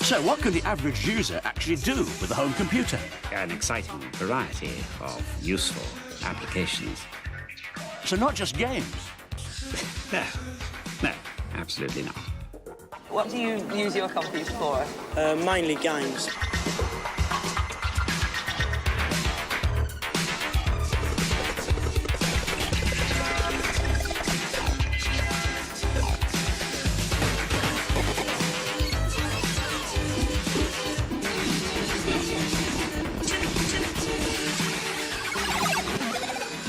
Speaker 25: So what can the average user actually do with a home computer?
Speaker 3: An exciting variety of useful applications.
Speaker 25: So not just games?
Speaker 3: No, absolutely not.
Speaker 27: What do you use your computer for?
Speaker 28: Mainly games.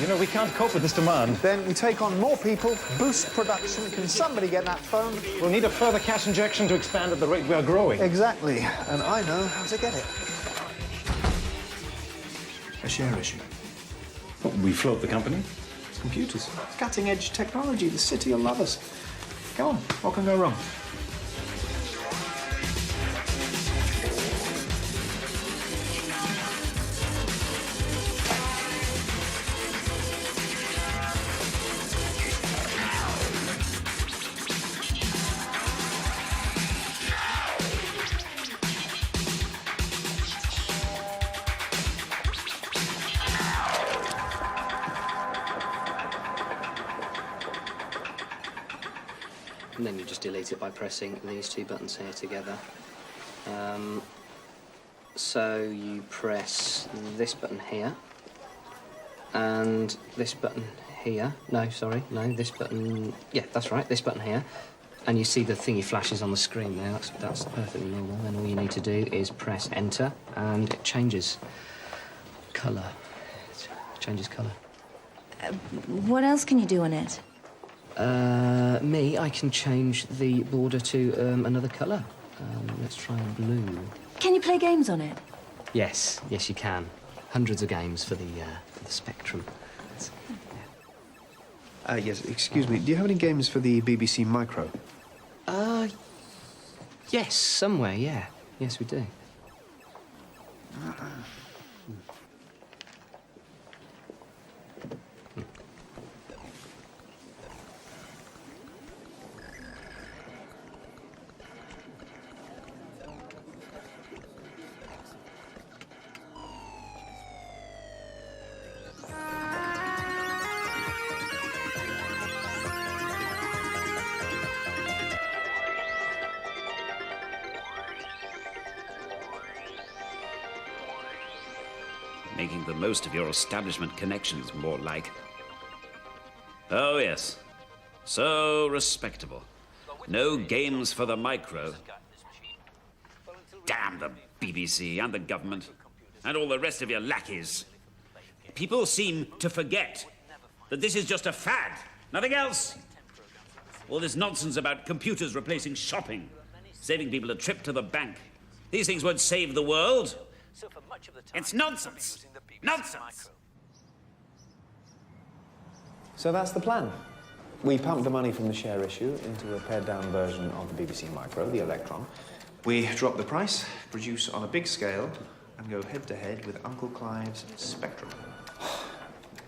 Speaker 11: You know, we can't cope with this demand.
Speaker 29: Then we take on more people, boost production. Can somebody get that phone?
Speaker 11: We'll need a further cash injection to expand at the rate we are growing.
Speaker 29: Exactly. And I know how to get it.
Speaker 10: A share issue.
Speaker 11: We float the company?
Speaker 10: Computers. Cutting-edge technology. The city will love us. Come on, what can go wrong?
Speaker 24: And then you just delete it by pressing these two buttons here together. So you press this button here and this button here. No, sorry, no, this button. Yeah, that's right, this button here. And you see the thingy flashes on the screen there. That's perfectly normal. Then all you need to do is press enter and it changes colour. It changes colour.
Speaker 19: What else can you do on it?
Speaker 24: I can change the border to another colour. Let's try blue.
Speaker 19: Can you play games on it?
Speaker 24: Yes, yes you can. Hundreds of games for the Spectrum.
Speaker 10: Yes, excuse me. Do you have any games for the BBC Micro?
Speaker 24: Yes, somewhere, yeah. Yes, we do.
Speaker 3: Making the most of your establishment connections, more like. Oh, yes. So respectable. No games for the micro. Damn the BBC and the government and all the rest of your lackeys. People seem to forget that this is just a fad, nothing else. All this nonsense about computers replacing shopping, saving people a trip to the bank. These things won't save the world. It's nonsense. Nonsense.
Speaker 11: So that's the plan. We pump the money from the share issue into a pared-down version of the BBC Micro, the Electron. We drop the price, produce on a big scale, and go head-to-head with Uncle Clive's Spectrum.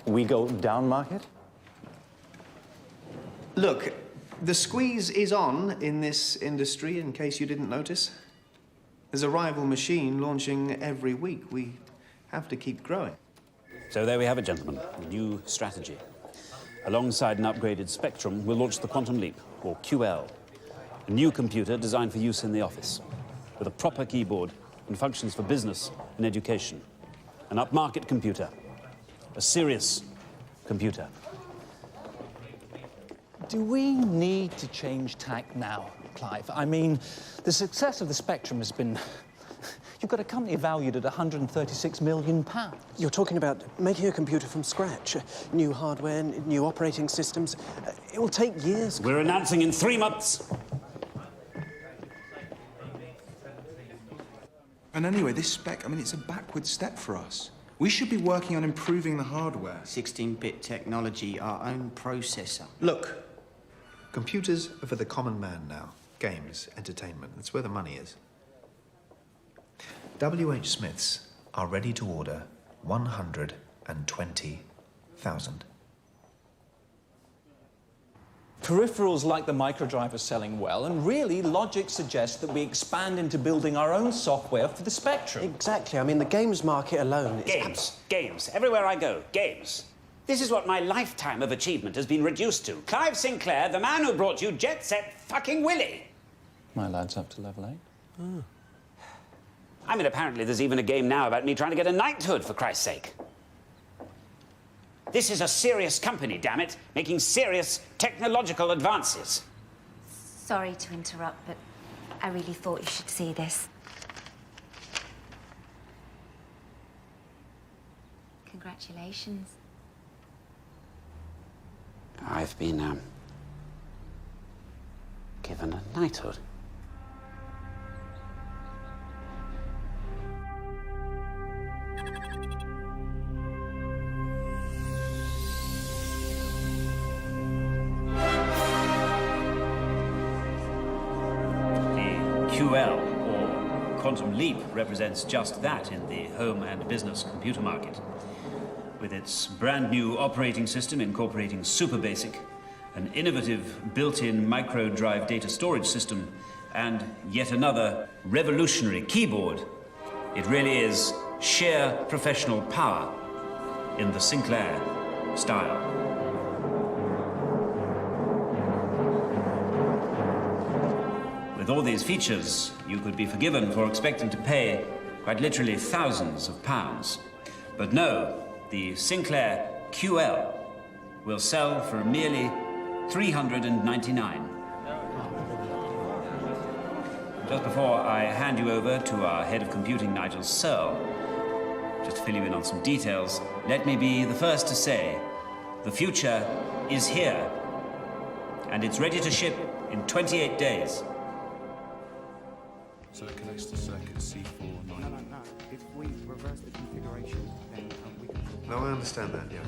Speaker 11: We go down market? Look, the squeeze is on in this industry, in case you didn't notice. There's a rival machine launching every week. We have to keep growing.
Speaker 3: So there we have it, gentlemen. A new strategy. Alongside an upgraded Spectrum, we'll launch the Quantum Leap, or QL. A new computer designed for use in the office, with a proper keyboard and functions for business and education. An upmarket computer. A serious computer.
Speaker 2: Do we need to change tack now, Clive? I mean, the success of the Spectrum has been... You've got a company valued at £136 million.
Speaker 9: You're talking about making a computer from scratch. New hardware, new operating systems. It will take years.
Speaker 3: We're announcing in 3 months.
Speaker 13: And anyway, this spec, I mean, it's a backward step for us. We should be working on improving the hardware.
Speaker 14: 16-bit technology, our own processor.
Speaker 10: Look, computers are for the common man now. Games, entertainment, that's where the money is. W.H. Smiths are ready to order 120,000.
Speaker 2: Peripherals like the microdrive are selling well, and really, logic suggests that we expand into building our own software for the Spectrum.
Speaker 9: Exactly. I mean, the games market alone is...
Speaker 3: Games. Everywhere I go, games. This is what my lifetime of achievement has been reduced to. Clive Sinclair, the man who brought you Jet Set fucking Willy.
Speaker 2: My lad's up to level 8.
Speaker 9: Oh.
Speaker 3: I mean, apparently there's even a game now about me trying to get a knighthood, for Christ's sake. This is a serious company, damn it, making serious technological advances.
Speaker 19: Sorry to interrupt, but I really thought you should see this. Congratulations.
Speaker 3: I've been, given a knighthood. QL, or Quantum Leap, represents just that in the home and business computer market. With its brand new operating system incorporating Super Basic, an innovative built-in micro drive data storage system, and yet another revolutionary keyboard, it really is sheer professional power in the Sinclair style. With all these features, you could be forgiven for expecting to pay quite literally thousands of pounds. But no, the Sinclair QL will sell for merely $399. Just before I hand you over to our head of computing, Nigel Searle, just to fill you in on some details, let me be the first to say the future is here, and it's ready to ship in 28 days.
Speaker 13: So it connects to circuit C4.
Speaker 5: No. If we reverse the configuration, then we can...
Speaker 10: No, I understand that, yes.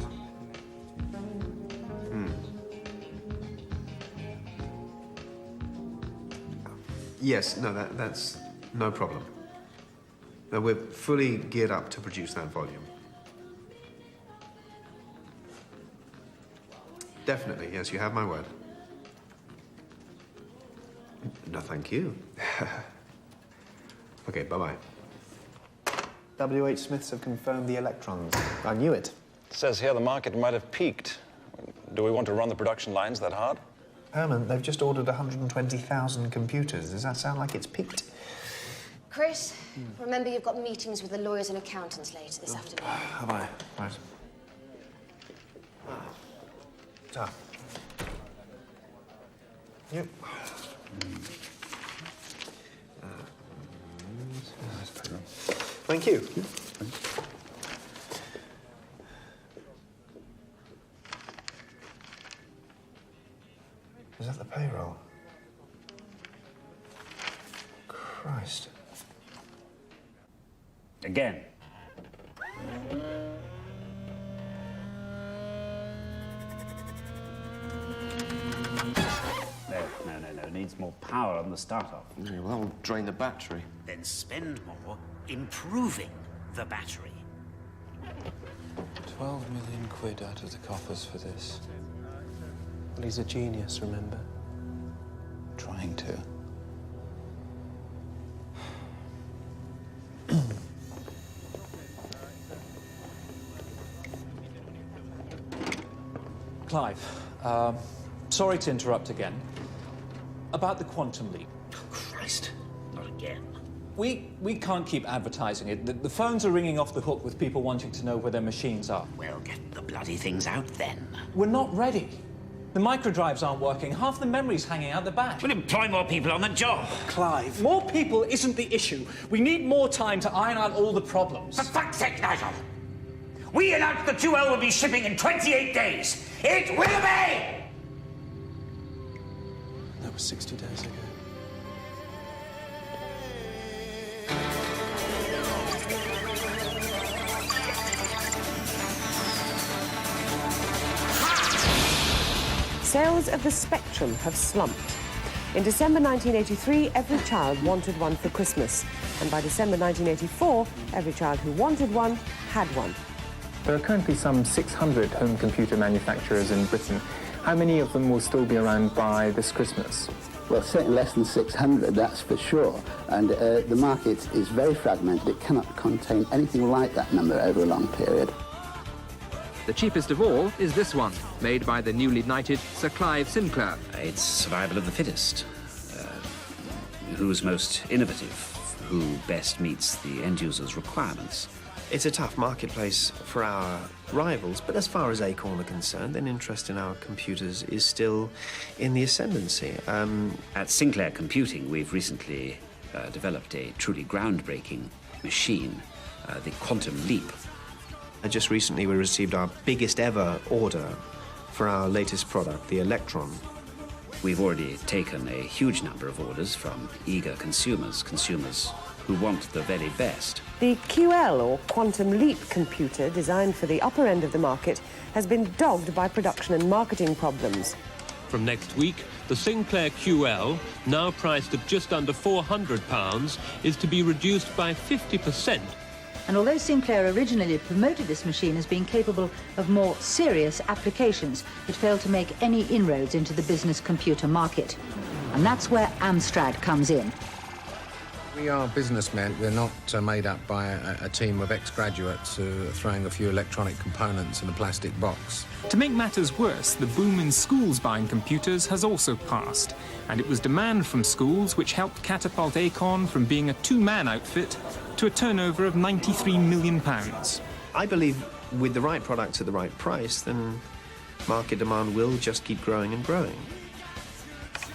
Speaker 10: Yes, no, that's no problem. No, we're fully geared up to produce that volume. Definitely, yes, you have my word. No, thank you. Okay, bye-bye. W.H. Smiths have confirmed the electrons. I knew it.
Speaker 11: It says here the market might have peaked. Do we want to run the production lines that hard?
Speaker 10: Herman, they've just ordered 120,000 computers. Does that sound like it's peaked?
Speaker 1: Chris, remember you've got meetings with the lawyers and accountants later this afternoon.
Speaker 10: Have I? Right. So. Yep. Thank you. Is that the payroll? Christ.
Speaker 3: Again. No. Needs more power on the start-off.
Speaker 22: Yeah, well, that'll drain the battery.
Speaker 3: Then spend more improving the battery.
Speaker 9: 12 million quid out of the coffers for this. Well, he's a genius, remember?
Speaker 2: Trying to. Clive, sorry to interrupt again. About the quantum leap.
Speaker 3: Oh, Christ, not again.
Speaker 2: We can't keep advertising it. The phones are ringing off the hook with people wanting to know where their machines are.
Speaker 3: Well, get the bloody things out then.
Speaker 2: We're not ready. The microdrives aren't working. Half the memory's hanging out the back.
Speaker 3: We'll employ more people on the job.
Speaker 9: Clive, more people isn't the issue. We need more time to iron out all the problems.
Speaker 3: For fuck's sake, Nigel! We announced the 2L will be shipping in 28 days. It will be!
Speaker 9: That was 60 days ago.
Speaker 4: Sales of the Spectrum have slumped. In December 1983, every child wanted one for Christmas. And by December 1984, every child who wanted one had one.
Speaker 6: There are currently some 600 home computer manufacturers in Britain. How many of them will still be around by this Christmas?
Speaker 15: Well, certainly less than 600, that's for sure. And the market is very fragmented. It cannot contain anything like that number over a long period.
Speaker 16: The cheapest of all is this one, made by the newly knighted Sir Clive Sinclair.
Speaker 3: It's survival of the fittest. Who's most innovative? Who best meets the end user's requirements?
Speaker 10: It's a tough marketplace for our rivals, but as far as Acorn are concerned, then interest in our computers is still in the ascendancy.
Speaker 3: At Sinclair Computing, we've recently developed a truly groundbreaking machine, the Quantum Leap.
Speaker 10: Just recently, we received our biggest ever order for our latest product, the Electron.
Speaker 3: We've already taken a huge number of orders from eager consumers who want the very best.
Speaker 4: The QL, or Quantum Leap computer, designed for the upper end of the market, has been dogged by production and marketing problems.
Speaker 17: From next week, the Sinclair QL, now priced at just under £400, is to be reduced by 50%.
Speaker 18: And although Sinclair originally promoted this machine as being capable of more serious applications, it failed to make any inroads into the business computer market. And that's where Amstrad comes in.
Speaker 20: We are businessmen. We're not made up by a team of ex-graduates who are throwing a few electronic components in a plastic box.
Speaker 6: To make matters worse, the boom in schools buying computers has also passed, and it was demand from schools which helped catapult Acorn from being a two-man outfit to a turnover of £93 million.
Speaker 10: I believe with the right products at the right price, then market demand will just keep growing and growing.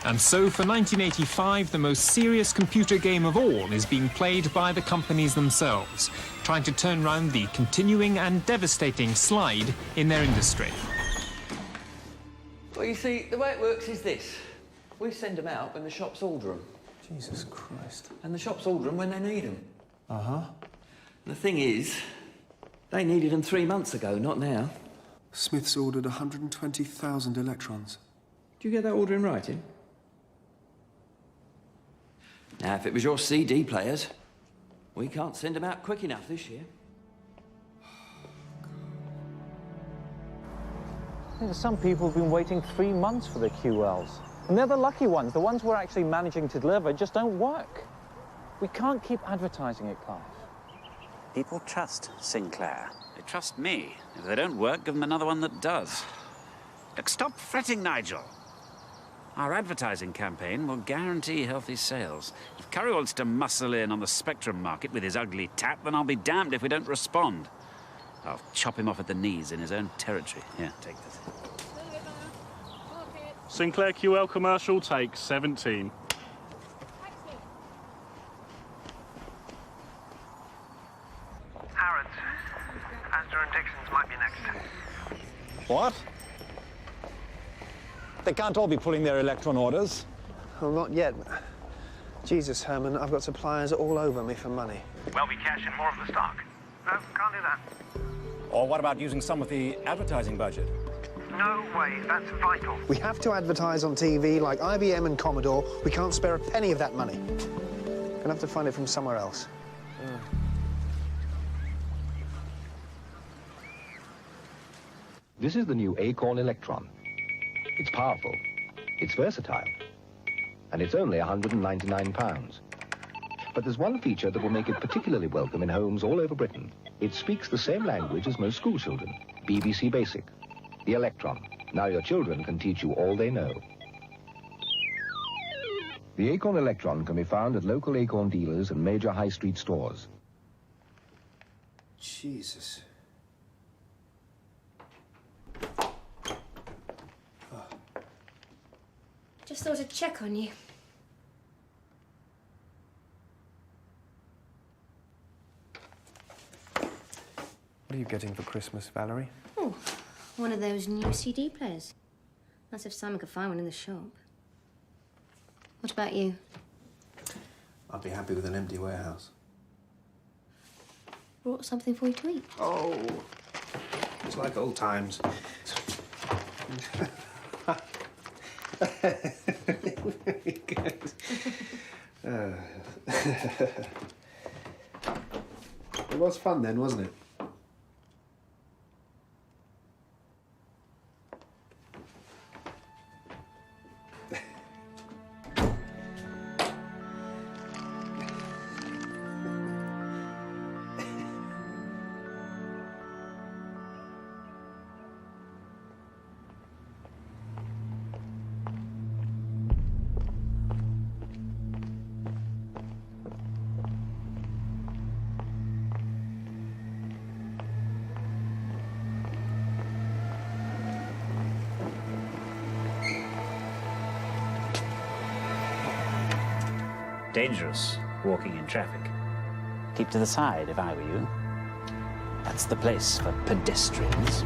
Speaker 6: And so for 1985, the most serious computer game of all is being played by the companies themselves, trying to turn round the continuing and devastating slide in their industry.
Speaker 23: Well, you see, the way it works is this. We send them out when the shops order them.
Speaker 9: Jesus Christ.
Speaker 23: And the shops order them when they need them.
Speaker 9: Uh-huh.
Speaker 23: The thing is, they needed them 3 months ago, not now.
Speaker 10: Smith's ordered 120,000 electrons.
Speaker 23: Do you get that order in writing? Now, if it was your CD players, we can't send them out quick enough this year.
Speaker 2: Some people have been waiting 3 months for their QLs. And they're the lucky ones. The ones we're actually managing to deliver just don't work. We can't keep advertising it, Clive.
Speaker 3: People trust Sinclair. They trust me. If they don't work, give them another one that does. Look, stop fretting, Nigel. Our advertising campaign will guarantee healthy sales. If Curry wants to muscle in on the Spectrum market with his ugly tat, then I'll be damned if we don't respond. I'll chop him off at the knees in his own territory. Here, take this.
Speaker 7: Sinclair QL commercial, take 17.
Speaker 8: Harrods. Asda and Dixon's might be next.
Speaker 12: What? They can't all be pulling their Electron orders.
Speaker 9: Well, not yet. Jesus, Herman, I've got suppliers all over me for money.
Speaker 8: Well, we cash in more of the stock. No, can't do that.
Speaker 12: Or what about using some of the advertising budget?
Speaker 8: No way, that's vital.
Speaker 9: We have to advertise on TV like IBM and Commodore. We can't spare a penny of that money. Gonna have to find it from somewhere else.
Speaker 21: This is the new Acorn Electron. It's powerful, it's versatile, and it's only £199. But there's one feature that will make it particularly welcome in homes all over Britain. It speaks the same language as most school children, BBC Basic. The Electron. Now your children can teach you all they know. The Acorn Electron can be found at local Acorn dealers and major high street stores.
Speaker 10: Jesus.
Speaker 1: Just thought I'd check on you.
Speaker 9: What are you getting for Christmas, Valerie?
Speaker 1: Oh, one of those new CD players. That's if Simon could find one in the shop. What about you?
Speaker 10: I'd be happy with an empty warehouse.
Speaker 1: Brought something for you to eat?
Speaker 10: Oh, it's like old times. Very good. It was fun then, wasn't it?
Speaker 3: Dangerous, walking in traffic. Keep to the side if I were you. That's the place for pedestrians.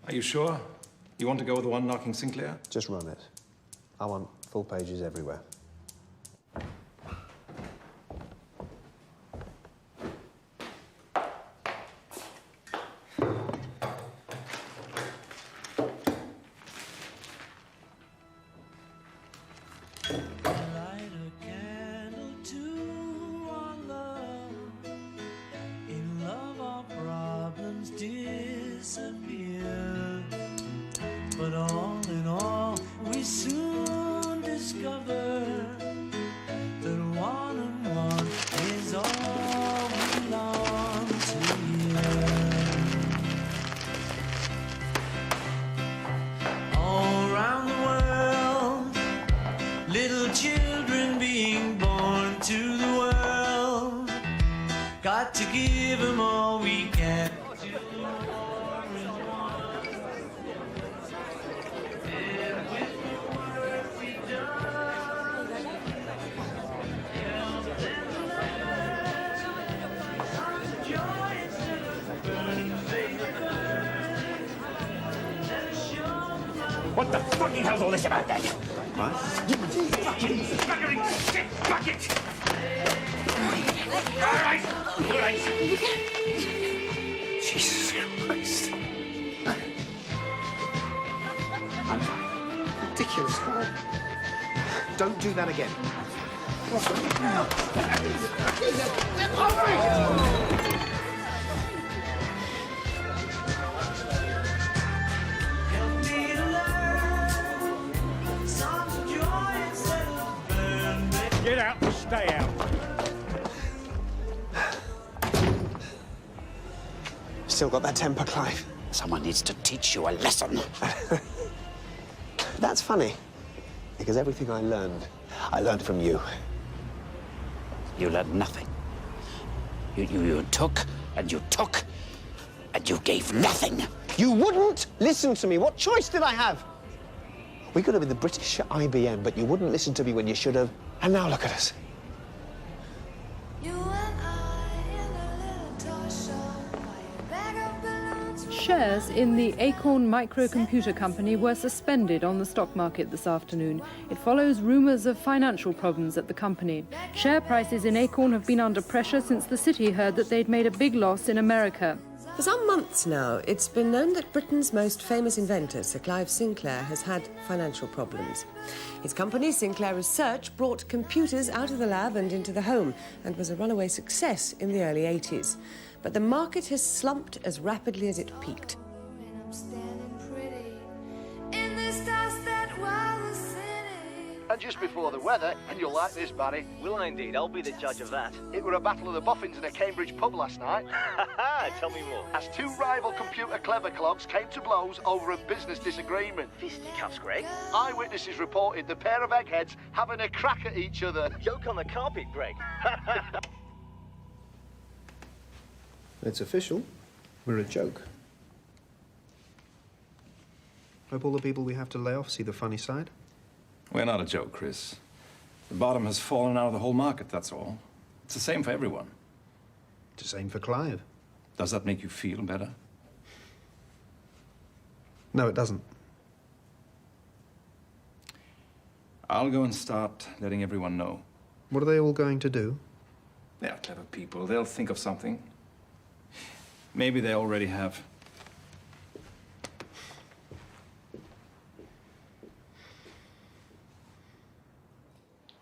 Speaker 11: Are you sure? You want to go with the one knocking Sinclair?
Speaker 10: Just run it. I want full pages everywhere.
Speaker 25: But all in all, we soon discover that one and one is all belong to you. All around the world, little children being born to the world. Got to give them all we can.
Speaker 3: What the fucking hell's all this about then?
Speaker 10: What?
Speaker 3: You fucking buggering shit bucket! All right.
Speaker 10: Jesus Christ. Ridiculous. Don't do that again.
Speaker 3: Get out and stay out.
Speaker 9: Still got that temper, Clive.
Speaker 3: Someone needs to teach you a lesson.
Speaker 9: That's funny, because everything I learned from you.
Speaker 3: You learned nothing. You took, and you took, and you gave nothing.
Speaker 9: You wouldn't listen to me. What choice did I have? We could have been the British IBM, but you wouldn't listen to me when you should have. And now look at us.
Speaker 5: Shares in the Acorn Microcomputer Company were suspended on the stock market this afternoon. It follows rumours of financial problems at the company. Share prices in Acorn have been under pressure since the city heard that they'd made a big loss in America.
Speaker 4: For some months now, it's been known that Britain's most famous inventor, Sir Clive Sinclair, has had financial problems. His company, Sinclair Research, brought computers out of the lab and into the home and was a runaway success in the early 80s. But the market has slumped as rapidly as it peaked.
Speaker 13: And just before the weather, and you'll like this, Barry.
Speaker 14: Will I indeed? I'll be the judge of that.
Speaker 13: It were a battle of the boffins in a Cambridge pub last night.
Speaker 14: Tell me more.
Speaker 13: As two rival computer clever clogs came to blows over a business disagreement.
Speaker 14: Fisticuffs, Greg.
Speaker 13: Eyewitnesses reported the pair of eggheads having a crack at each other.
Speaker 14: Joke on the carpet, Greg.
Speaker 10: It's official. We're a joke. Hope all the people we have to lay off see the funny side.
Speaker 11: We're not a joke, Chris. The bottom has fallen out of the whole market, that's all. It's the same for everyone.
Speaker 10: It's the same for Clive.
Speaker 11: Does that make you feel better?
Speaker 10: No, it doesn't.
Speaker 11: I'll go and start letting everyone know.
Speaker 10: What are they all going to do?
Speaker 11: They're clever people. They'll think of something. Maybe they already have.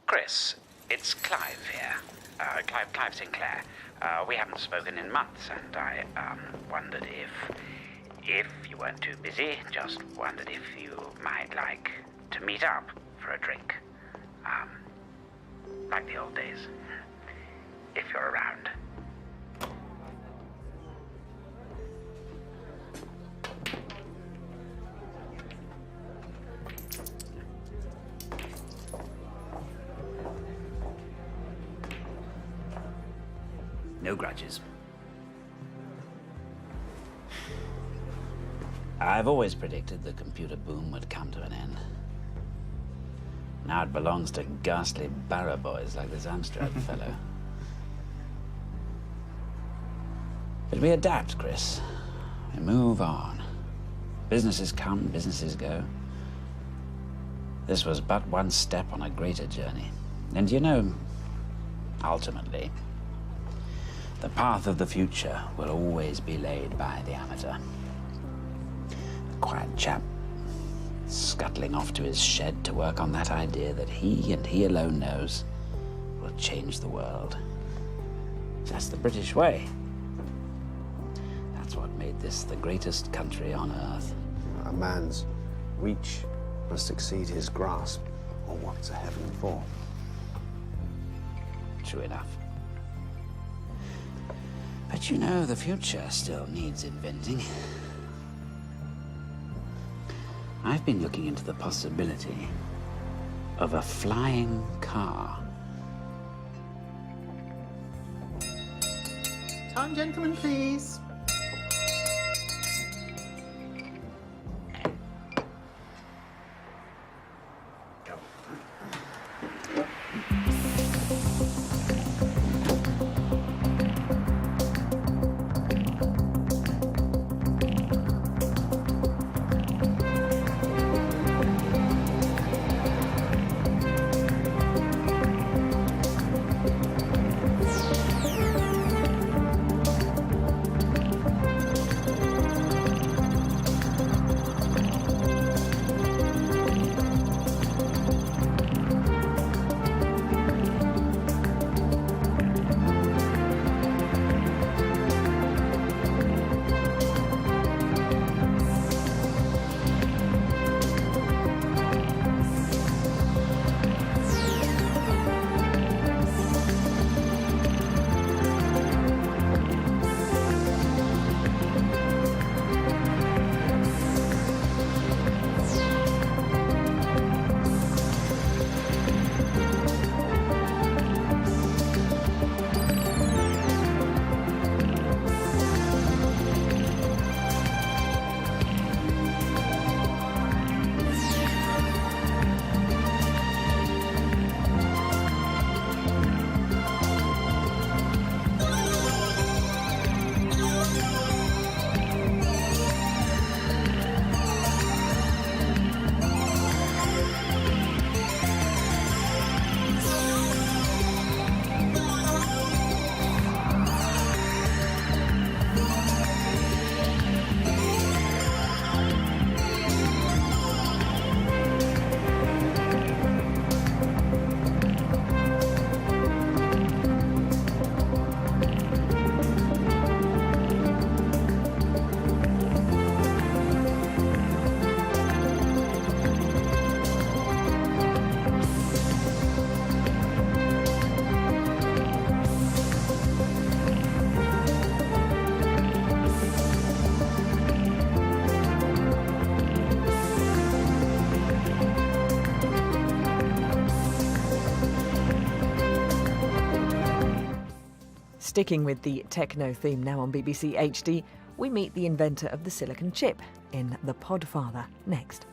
Speaker 3: Chris, it's Clive here. Clive Sinclair. We haven't spoken in months, and I wondered if you weren't too busy, just wondered if you might like to meet up for a drink. Like the old days. If you're around. No grudges. I've always predicted the computer boom would come to an end. Now it belongs to ghastly barrow boys like this Armstrong fellow. But we adapt, Chris. We move on. Businesses come, businesses go. This was but one step on a greater journey. And you know, ultimately, the path of the future will always be laid by the amateur. A quiet chap scuttling off to his shed to work on that idea that he and he alone knows will change the world. That's the British way. That's what made this the greatest country on earth.
Speaker 9: A man's reach must exceed his grasp, or what's a heaven for?
Speaker 3: True enough. But you know, the future still needs inventing. I've been looking into the possibility of a flying car.
Speaker 19: Time, gentlemen, please.
Speaker 15: Sticking with the techno theme now on BBC HD, we meet the inventor of the silicon chip in The Podfather next.